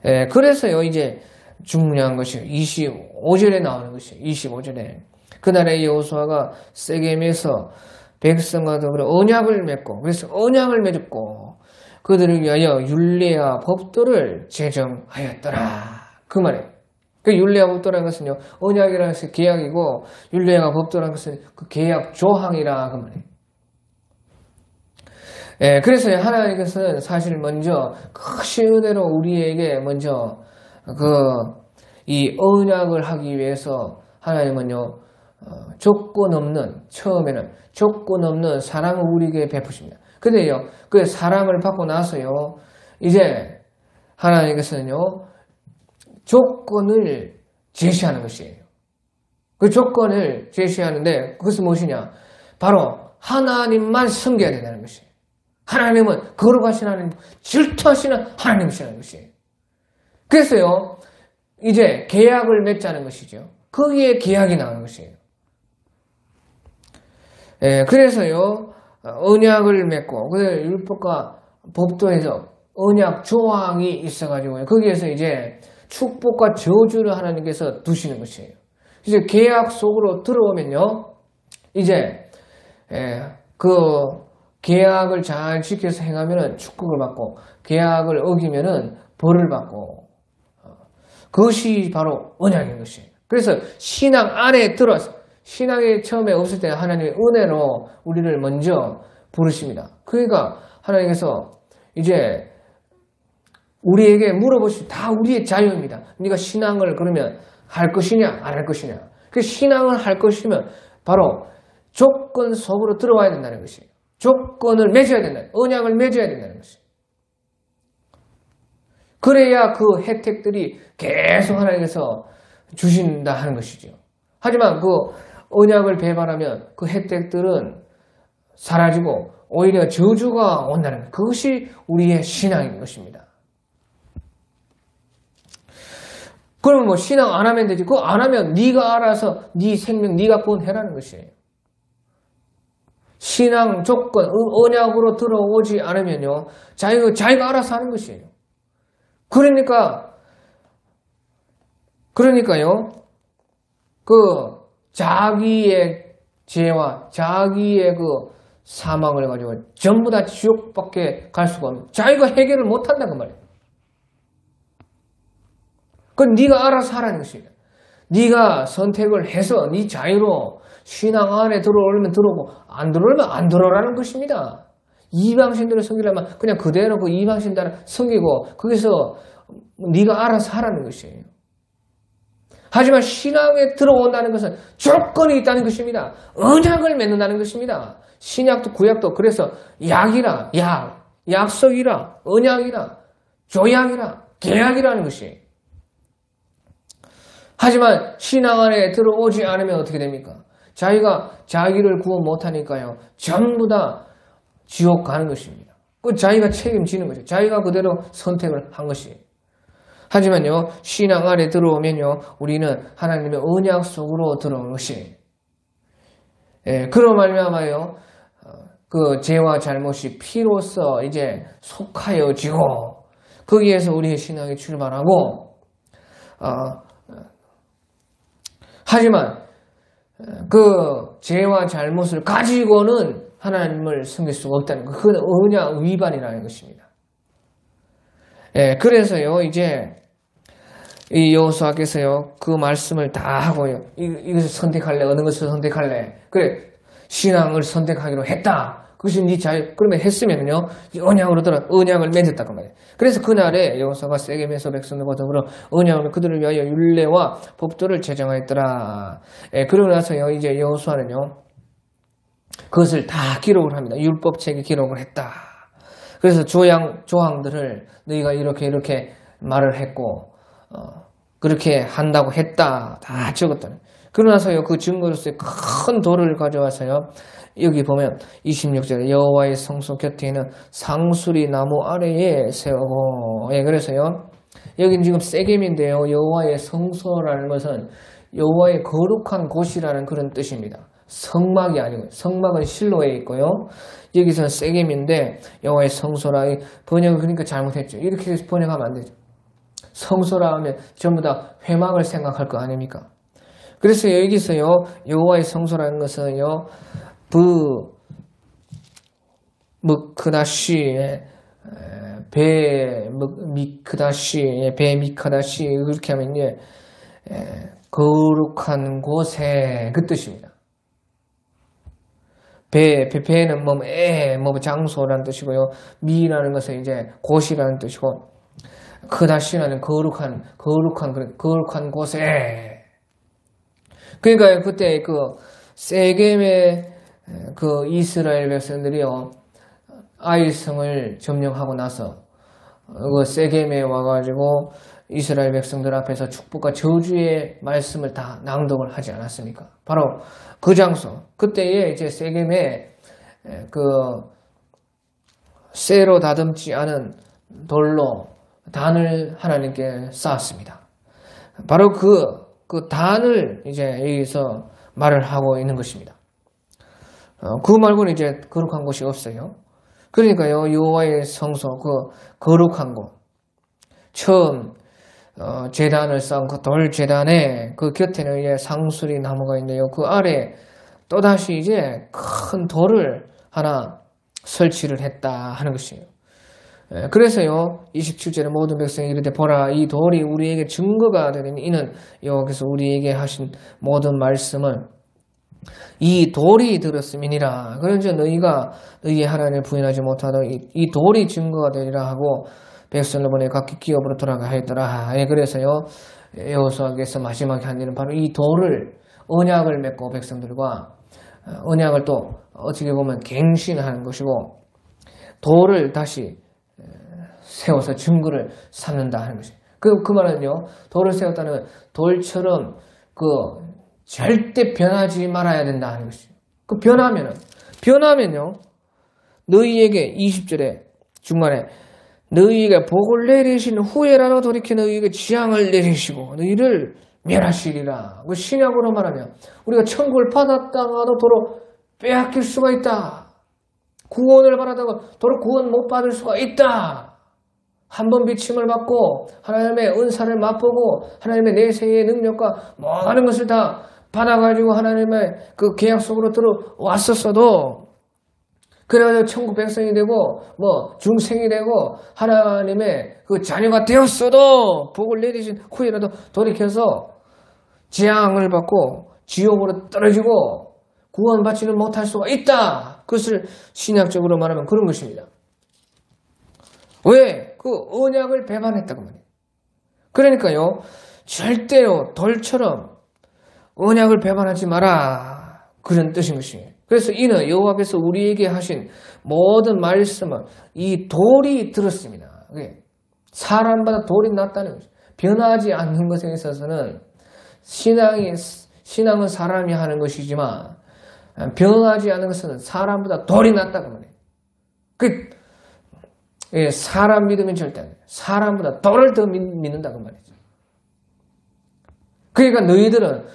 예, 그래서요 이제 중요한 것이 25절에 나오는 것이에요. 25절에 그날에 여호수아가 세겜에서 백성과 더불어 언약을 맺고 그래서 언약을 맺었고 그들을 위하여 율례와 법도를 제정하였더라. 그 말이에요. 그 율례와 법도라는 것은요 언약이라는 것은 계약이고 율례와 법도라는 것은 그 계약 조항이라 그 말이에요. 예, 그래서 하나님께서는 사실 먼저 크신 은혜로 우리에게 먼저 이 언약을 하기 위해서 하나님은요, 처음에는 조건 없는 사랑을 우리에게 베푸십니다. 근데요, 그 사랑을 받고 나서요, 이제 하나님께서는요, 조건을 제시하는 것이에요. 그 조건을 제시하는데, 그것은 무엇이냐? 바로 하나님만 섬겨야 된다는 것이에요. 하나님은 거룩하신 하나님, 질투하시는 하나님이시라는 것이에요. 그래서요, 이제 계약을 맺자는 것이죠. 거기에 계약이 나오는 것이에요. 예, 그래서요, 언약을 맺고, 그 율법과 법도에서 언약 조항이 있어가지고요. 거기에서 이제 축복과 저주를 하나님께서 두시는 것이에요. 이제 계약 속으로 들어오면요, 이제, 그 계약을 잘 지켜서 행하면은 축복을 받고, 계약을 어기면은 벌을 받고, 그것이 바로 언약인 것이에요. 그래서 신앙 안에 들어서 신앙이 처음에 없을 때 하나님의 은혜로 우리를 먼저 부르십니다. 그러니까 하나님께서 이제 우리에게 물어보시면 다 우리의 자유입니다. 네가 신앙을 그러면 할 것이냐 안 할 것이냐. 그 신앙을 할 것이면 바로 조건 속으로 들어와야 된다는 것이에요. 조건을 맺어야 된다. 언약을 맺어야 된다는 것이에요. 그래야 그 혜택들이 계속 하나님께서 주신다 하는 것이죠. 하지만 그 언약을 배반하면 그 혜택들은 사라지고 오히려 저주가 온다는 것. 그것이 우리의 신앙인 것입니다. 그러면 뭐 신앙 안 하면 되지. 그거 안 하면 네가 알아서 네 생명 네가 구원해라는 것이에요. 신앙 조건, 언약으로 들어오지 않으면요. 자기가 알아서 하는 것이에요. 그러니까요, 자기의 죄와 자기의 사망을 가지고 전부 다 지옥밖에 갈 수가 없는, 자기가 해결을 못 한다는 말이에요. 그건 네가 알아서 하라는 것입니다. 네가 선택을 해서 네 자유로 신앙 안에 들어오려면 들어오고 안 들어오면 안 들어오라는 것입니다. 이방신들을 섬기려면 그냥 그대로 이방신들을 섬기고 거기서 네가 알아서 하라는 것이에요. 하지만 신앙에 들어온다는 것은 조건이 있다는 것입니다. 언약을 맺는다는 것입니다. 신약도 구약도 그래서 약이라, 약속이라, 언약이라, 조약이라, 계약이라는 것이. 하지만 신앙 안에 들어오지 않으면 어떻게 됩니까? 자기가 자기를 구원 못하니까요, 전부 다 지옥 가는 것입니다. 자기가 책임지는 거죠. 자기가 그대로 선택을 한 것이. 하지만요, 신앙 안에 들어오면요, 우리는 하나님의 언약 속으로 들어오는 것이. 그런 말미암아요, 죄와 잘못이 피로써 이제 속하여지고, 거기에서 우리의 신앙이 출발하고, 하지만 죄와 잘못을 가지고는 하나님을 섬길 수가 없다는 것. 그건 언약 위반이라는 것입니다. 그래서요, 이제 이 여호수아께서요, 그 말씀을 다 하고요, 이것을 선택할래, 어느 것을 선택할래, 그래, 신앙을 선택하기로 했다. 그것이 네 자유. 그러면 했으면요, 언약으로 언약을 맺었다고 말이에요. 그래서 그날에 여호수아가 세겜에서 백성들과 더불어 언약을 그들을 위하여 율례와 법도를 제정하였더라. 그러고 나서요, 이제 여호수아는요, 그것을 다 기록을 합니다. 율법책에 기록을 했다. 그래서 조항들을 너희가 이렇게 말을 했고, 그렇게 한다고 했다. 다 적었다. 그러고 나서요, 그 증거로서 큰 돌을 가져와서요, 여기 보면 26절에 여호와의 성소 곁에 있는 상수리 나무 아래에 세우고, 그래서요, 여기는 지금 세겜인데요, 여호와의 성소라는 것은 여호와의 거룩한 곳이라는 그런 뜻입니다. 성막이 아니고, 성막은 실로에 있고요, 여기서는 세겜인데 여호와의 성소라, 번역을 그러니까 잘못했죠. 이렇게 번역하면 안 되죠. 성소라 하면 전부 다 회막을 생각할 거 아닙니까? 그래서 여기서요, 여호와의 성소라는 것은요, 미크다시, 그렇게 하면 이제, 거룩한 곳에, 그 뜻입니다. 배는 장소라는 뜻이고요, 미라는 것은 이제 곳이라는 뜻이고, 크다시라는 거룩한 곳에. 그러니까 그때 세겜의 이스라엘 백성들이요, 아이성을 점령하고 나서 세겜에 와가지고 이스라엘 백성들 앞에서 축복과 저주의 말씀을 다 낭독을 하지 않았습니까? 바로 그 장소, 그때에 이제 세겜에 쇠로 다듬지 않은 돌로 단을 하나님께 쌓았습니다. 바로 그 단을 이제 여기서 말을 하고 있는 것입니다. 그 말고는 이제 거룩한 곳이 없어요. 그러니까요, 여호와의 성소, 거룩한 곳, 처음 제단을 쌓은 그 돌 제단에 그 곁에는 이제 상수리 나무가 있는데요, 그 아래 또다시 이제 큰 돌을 하나 설치를 했다 하는 것이에요. 그래서요, 27절에 모든 백성이 이르되 보라, 이 돌이 우리에게 증거가 되니 이는 여호와께서 우리에게 하신 모든 말씀은 이 돌이 들었음이니라. 그런즉 너희가 너희의 하나님을 부인하지 못하다 이 돌이 증거가 되리라 하고 백성을 보내 각기 기업으로 돌아가 하였더라. 그래서요, 여호수아께서 마지막에 한 일은 바로 이 돌을, 언약을 맺고 백성들과 언약을 또 어떻게 보면 갱신하는 것이고, 돌을 다시 세워서 증거를 삼는다 하는 것이에요. 그 말은요, 돌을 세웠다는 건 돌처럼 절대 변하지 말아야 된다 하는 것이에요. 변하면요, 너희에게 20절에 중간에 너희에게 복을 내리신 후에라도 돌이켜 너희에게 재앙을 내리시고 너희를 멸하시리라. 신약으로 말하면 우리가 천국을 받았다가도 도로 빼앗길 수가 있다. 구원을 받았다가 도로 구원 못 받을 수가 있다 한 번 비침을 받고 하나님의 은사를 맛보고 하나님의 내세의 능력과 모든 것을 다 받아가지고 하나님의 그 계약 속으로 들어왔었어도 그래가지고 천국 백성이 되고 뭐 중생이 되고 하나님의 그 자녀가 되었어도 복을 내리신 후에라도 돌이켜서 재앙을 받고 지옥으로 떨어지고 구원받지는 못할 수가 있다. 그것을 신약적으로 말하면 그런 것입니다. 왜? 그 언약을 배반했다고 말이에요. 그러니까요, 절대로 돌처럼 언약을 배반하지 마라. 그런 뜻인 것이에요. 그래서 이는 여호와께서 우리에게 하신 모든 말씀은 이 돌이 들었습니다. 사람마다 돌이 낫다는 것이죠. 변하지 않는 것에 있어서는 신앙은 사람이 하는 것이지만 변하지 않는 것은 사람보다 돌이 낫다고 말해요. 사람 믿으면 절대 안 돼요. 사람보다 돌을 더 믿는다고 말이죠. 그러니까 너희들은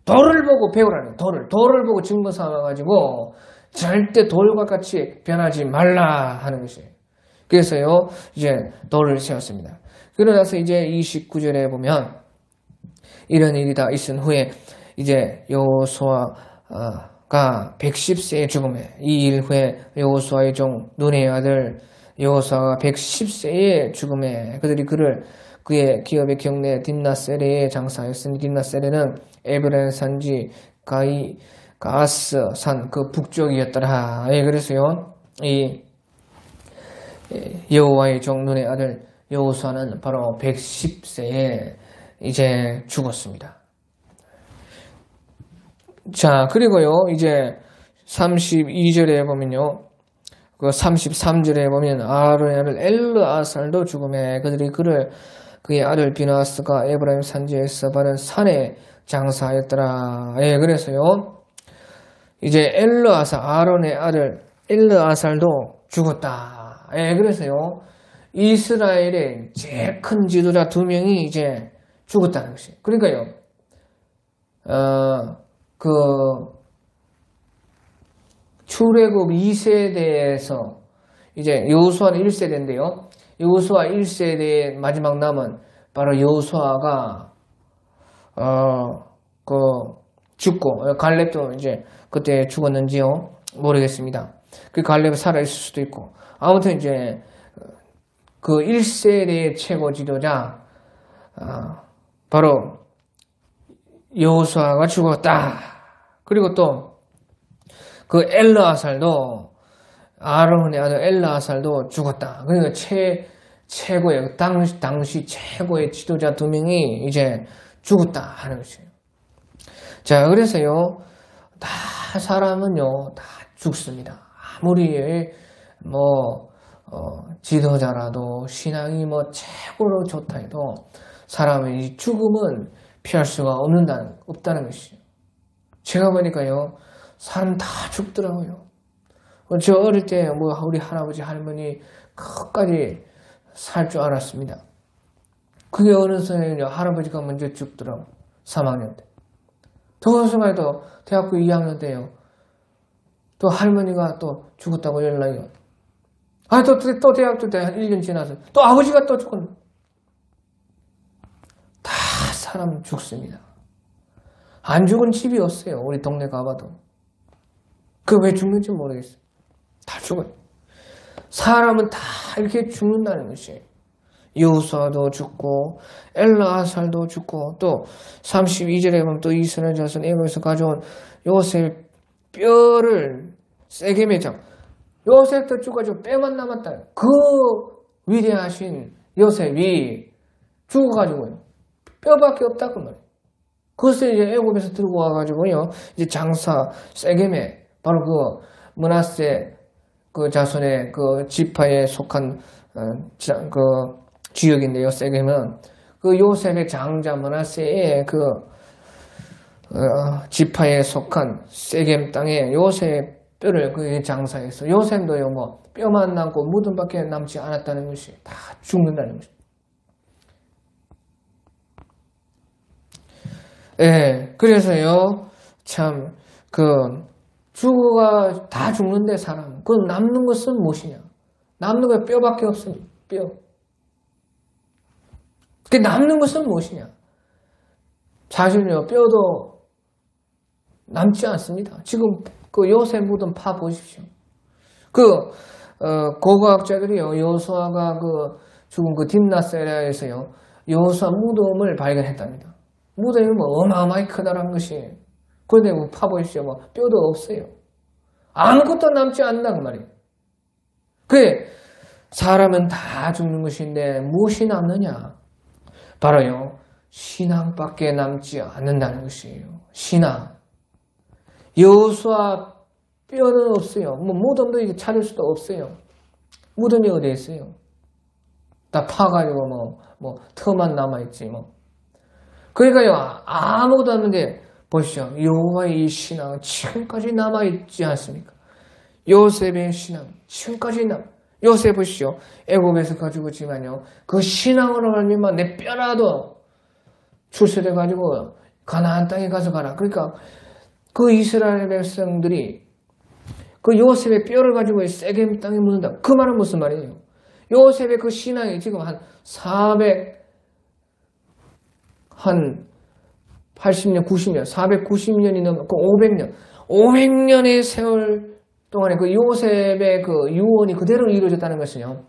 돌을 보고 배우라는 거예요. 돌을 보고 증거 삼아가지고 절대 돌과 같이 변하지 말라 하는 것이에요. 그래서요, 이제 돌을 세웠습니다. 그러나서 이제 29절에 보면 이런 일이 다 있은 후에 이제 여호수아가 110세의 죽음에 이 일 후에 여호수아의 종 눈의 아들 여호수아가 110세의 죽음에 그들이 그의 기업의 경내 딥나세레에 장사하였으니 딥나세레는 에브라임 산지 가아스 산 그 북쪽이었더라. 그래서요, 이 여호와의 종 눈의 아들 여호수아는 바로 110세에 이제 죽었습니다. 자, 그리고요, 이제 32절에 보면요, 그 33절에 보면 아론의 아들 엘르아살도 죽음에 그들이 그의 아들 비나스가 에브라임 산지에서 바른 산에 장사하였더라. 그래서요, 이제 아론의 아들 엘르아살도 죽었다. 그래서요, 이스라엘의 제일 큰 지도자 2명이 이제 죽었다는 것이에요. 그러니까요, 출애굽 2세대에서 이제 여호수아는 1세대인데요. 여호수아 1세대의 마지막 남은 바로 여호수아가 죽고 갈렙도 이제 그때 죽었는지요 모르겠습니다. 그 갈렙이 살아 있을 수도 있고 아무튼 이제 그 1세대의 최고 지도자 바로 여호수아가 죽었다. 그리고 또 그 엘르아살도 아론의 아들 엘르아살도 죽었다. 그러니까 최고의 당시 최고의 지도자 2명이 이제 죽었다 하는 것이에요. 자, 그래서요, 사람은요 다 죽습니다. 아무리 지도자라도 신앙이 최고로 좋다 해도 사람의 이 죽음은 피할 수가 없다는 것이에요. 제가 보니까요, 사람 다 죽더라고요. 저 어릴 때 우리 할아버지 할머니 끝까지 살 줄 알았습니다. 그게 어느 순간에 할아버지가 먼저 죽더라고. 3학년 때. 더 순간에도 대학교 2학년 때요. 또 할머니가 또 죽었다고 연락이 와요. 또 대학교 때 한 1년 지나서 또 아버지가 또 죽었네. 다 사람 죽습니다. 안 죽은 집이 없어요. 우리 동네 가봐도. 그 왜 죽는지 모르겠어요. 다 죽어요. 사람은 다 이렇게 죽는다는 것이에요. 여호수아도 죽고 엘르아살도 죽고 또 32절에 보면 또 이스라엘 자손 애굽에서 가져온 요셉 뼈를 세겜에 요셉도 죽어가지고 뼈만 남았다. 그 위대하신 요셉이 죽어가지고요. 뼈밖에 없다 그 말이에요. 그것을 이제 애굽에서 들고 와가지고요. 이제 장사 세겜에 바로 그 므낫세 그 자손의 그 지파에 속한 그 지역인데요. 세겜은 그 요셉의 장자 므낫세의 그 지파에 속한 세겜 땅에 요셉 뼈를 그 장사해서 요셉도요 뼈만 남고 무덤밖에 남지 않았다는 것이 다 죽는다는 것이. 그래서요 참 죽어가 다 죽는데 사람 그 남는 것은 무엇이냐? 남는 거 뼈밖에 없으니 뼈. 그 남는 것은 무엇이냐? 사실요, 뼈도 남지 않습니다. 지금 그 요셉 무덤 파 보십시오. 고고학자들이요, 여호수아가 죽은 딥나세라에서요, 여호수아 무덤을 발견했답니다. 무덤이 어마어마하게 크다라는 것이. 그런데 파 보십시오. 뼈도 없어요. 아무것도 남지 않는다, 그 말이에요. 사람은 다 죽는 것인데 무엇이 남느냐? 바로요, 신앙밖에 남지 않는다는 것이에요. 신앙. 여호수아 뼈는 없어요. 무덤도 이제 찾을 수도 없어요. 무덤이 어디에 있어요? 다 파가지고 터만 남아있지 그러니까요, 아무것도 없는데 보시죠. 여호와의 이 신앙은 지금까지 남아있지 않습니까? 요셉의 신앙 지금까지 요셉 보시죠. 애굽에서 가지고 있지만요, 그 신앙으로 말미암아 내 뼈라도 출세돼가지고 가나안 땅에 가서 가라. 그러니까 그 이스라엘 백성들이 그 요셉의 뼈를 가지고 세겜 땅에 묻는다. 그 말은 무슨 말이에요? 요셉의 그 신앙이 지금 한 80년, 90년, 490년이 넘고 500년의 세월 동안에 그 요셉의 그 유언이 그대로 이루어졌다는 것은요,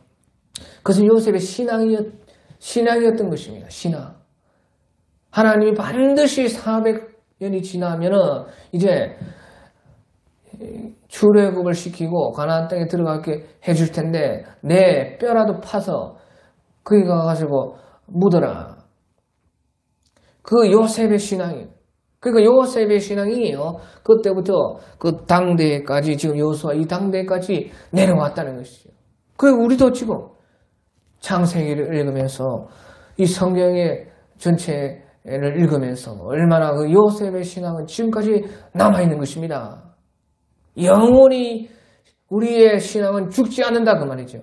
그것은 요셉의 신앙이었던 것입니다. 신앙. 하나님이 반드시 400년이 지나면은 이제 출애굽을 시키고 가나안 땅에 들어가게 해줄 텐데 내 뼈라도 파서 거기 가가지고 묻어라. 그 요셉의 신앙이. 그러니까 요셉의 신앙이요, 그때부터 그 당대까지, 지금 여호수아 이 당대까지 내려왔다는 것이죠. 우리도 지금 창세기를 읽으면서 이 성경의 전체를 읽으면서 얼마나 그 요셉의 신앙은 지금까지 남아있는 것입니다. 영원히 우리의 신앙은 죽지 않는다, 그 말이죠.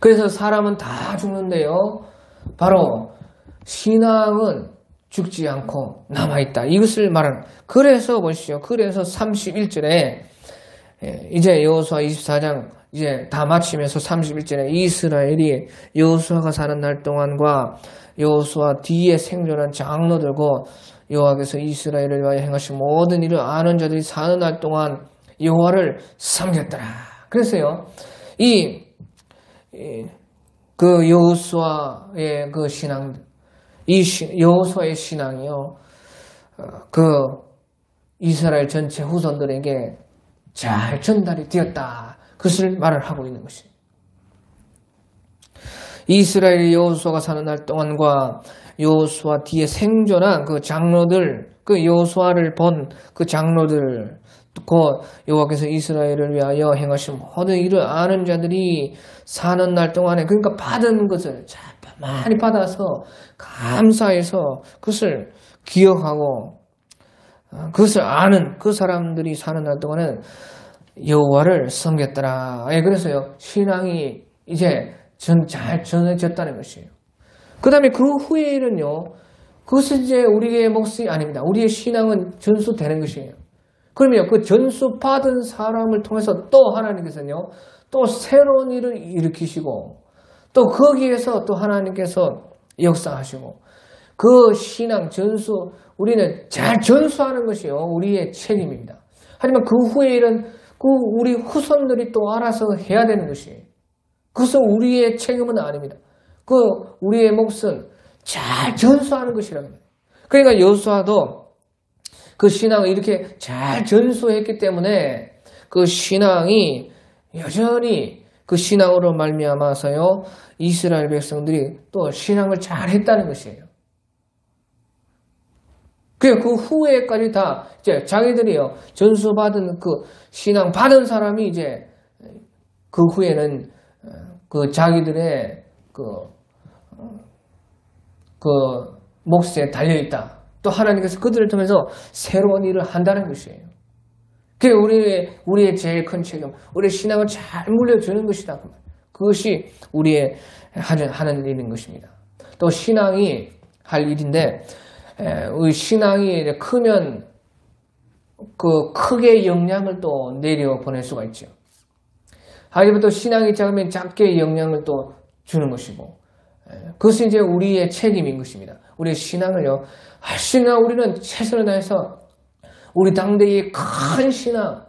그래서 사람은 다 죽는데요, 바로 신앙은 죽지 않고 남아있다. 이것을 말하는. 그래서 보시죠. 그래서 31절에 이제 여호수아 24장 이제 다 마치면서 31절에 이스라엘이 여호수아가 사는 날 동안과 여호수아 뒤에 생존한 장로들과 여호와께서 이스라엘을 위하여 행하신 모든 일을 아는 자들이 사는 날 동안 여호와를 섬겼더라. 그래서요, 그 여호수아의 그 신앙, 여호수아의 신앙이요, 그 이스라엘 전체 후손들에게 잘 전달이 되었다. 그것을 말을 하고 있는 것입니다. 이스라엘의 여호수아가 사는 날 동안과 여호수아 뒤에 생존한 그 장로들, 그 여호수아를 본 그 장로들, 곧 여호와께서 이스라엘을 위하여 행하신 모든 일을 아는 자들이 사는 날 동안에, 그러니까 받은 것을 많이 받아서 감사해서 그것을 기억하고 그것을 아는 그 사람들이 사는 날 동안은 여호와를 섬겼더라. 그래서요, 신앙이 이제 잘 전해졌다는 것이에요. 그 다음에 그 후에는요, 그것은 이제 우리의 몫이 아닙니다. 우리의 신앙은 전수되는 것이에요. 그러면 그 전수받은 사람을 통해서 또 하나님께서는요, 또 새로운 일을 일으키시고 또 거기에서 또 하나님께서 역사하시고 그 신앙 전수, 우리는 잘 전수하는 것이요, 우리의 책임입니다. 하지만 그 후의 일은 우리 후손들이 또 알아서 해야 되는 것이에요. 그것은 우리의 책임은 아닙니다. 우리의 몫은 잘 전수하는 것이라고 합니다. 그러니까 여호수아도 그 신앙을 이렇게 잘 전수했기 때문에 그 신앙이 여전히 그 신앙으로 말미암아서요, 이스라엘 백성들이 또 신앙을 잘 했다는 것이에요. 그 후에까지 다 이제 자기들이요, 전수받은 그 신앙 받은 사람이 이제 그 후에는 그 자기들의 그 몫에 달려있다. 또 하나님께서 그들을 통해서 새로운 일을 한다는 것이에요. 그게 우리의 제일 큰 책임, 우리의 신앙을 잘 물려주는 것이다. 그것이 우리의 하는 일인 것입니다. 또 신앙이 할 일인데, 우리 신앙이 크면 그 크게 영향을 또 내려 보낼 수가 있죠. 하지만 또 신앙이 작으면 작게 영향을 또 주는 것이고, 그것이 이제 우리의 책임인 것입니다. 우리의 신앙을요, 할 수 있나 우리는 최선을 다해서 우리 당대의 큰 신앙,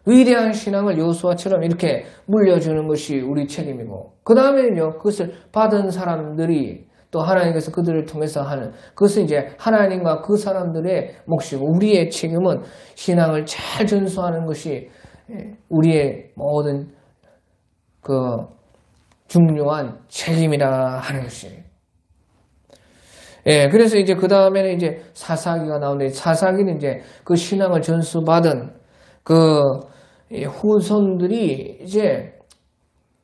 위대한 신앙을 여호수아처럼 이렇게 물려주는 것이 우리 책임이고, 그 다음에는요, 그것을 받은 사람들이 또 하나님께서 그들을 통해서 하는, 그것은 이제 하나님과 그 사람들의 몫이고, 우리의 책임은 신앙을 잘 전수하는 것이 우리의 모든 그 중요한 책임이라 하는 것이에요. 예, 그래서 이제 그 다음에는 이제 사사기가 나오는데, 사사기는 이제 그 신앙을 전수받은 그 후손들이 이제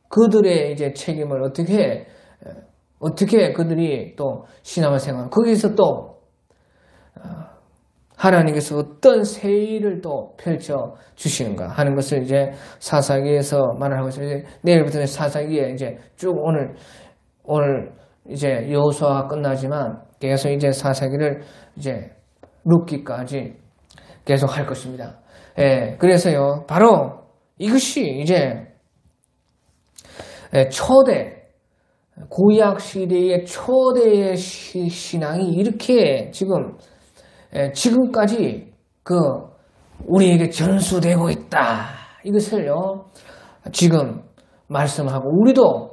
그들의 이제 책임을 어떻게 그들이 또 신앙을 생활, 거기서 또 하나님께서 어떤 새 일을 또 펼쳐 주시는가 하는 것을 이제 사사기에서 말하고 있어요. 내일부터는 사사기에 이제 쭉 오늘 이제 여호수아가 끝나지만 계속 이제 사사기를 이제 룻기까지 계속 할 것입니다. 예, 그래서요, 바로 이것이 이제 초대, 구약 시대의 초대의 신앙이 이렇게 지금까지 우리에게 전수되고 있다. 이것을요, 지금 말씀하고, 우리도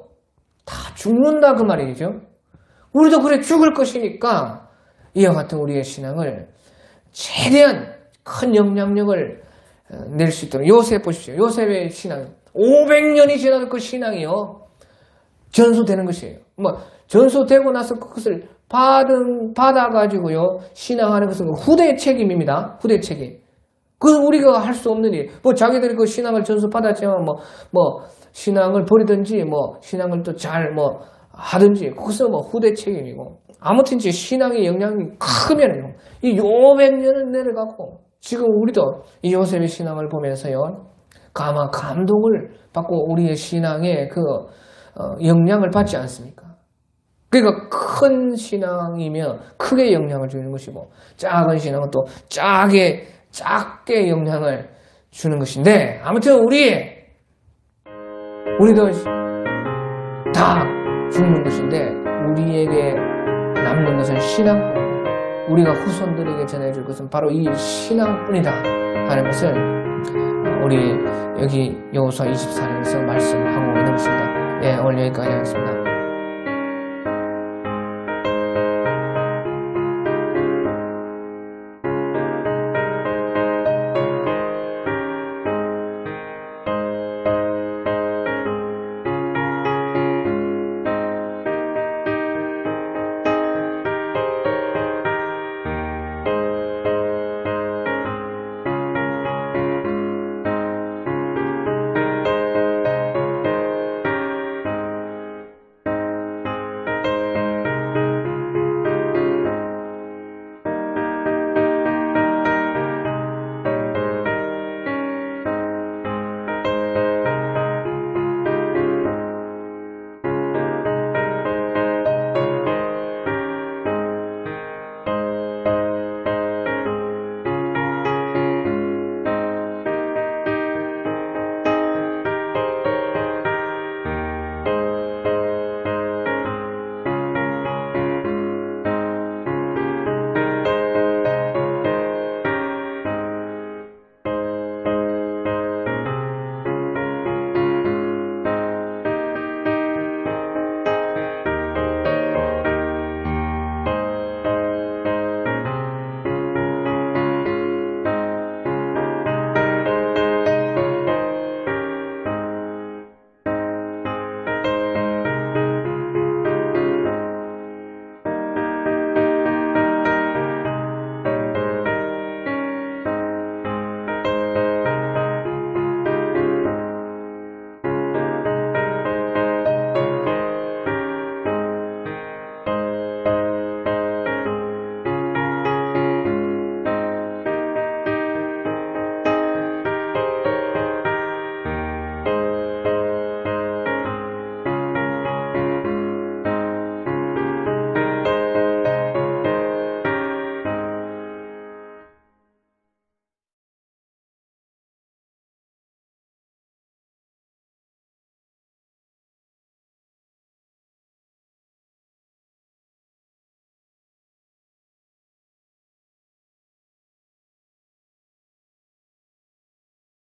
다 죽는다 그 말이죠. 우리도 그래 죽을 것이니까 이와 같은 우리의 신앙을 최대한 큰 영향력을 낼 수 있도록. 요셉 보십시오. 요셉의 신앙 500년이 지나도 그 신앙이요 전수되는 것이에요. 전수되고 나서 그것을 받아가지고요 신앙하는 것은 후대의 책임입니다. 후대 책임. 그건 우리가 할 수 없는 일. 자기들이 그 신앙을 전수받았지만 신앙을 버리든지 신앙을 또 잘 하든지 그것은 후대 책임이고, 아무튼 이제 신앙의 영향이 크면요 이 500년은 내려가고, 지금 우리도 이 요셉의 신앙을 보면서요 아마 감동을 받고 우리의 신앙에 영향을 받지 않습니까? 그러니까 큰 신앙이면 크게 영향을 주는 것이고, 작은 신앙은 또 작게 영향을 주는 것인데, 아무튼 우리도 다 죽는 것인데 우리에게 남는 것은 신앙, 우리가 후손들에게 전해줄 것은 바로 이 신앙뿐이다 하는 것을 우리 여기 여호수아 24장에서 말씀하고 있는 것입니다. 예, 오늘 여기까지 하겠습니다.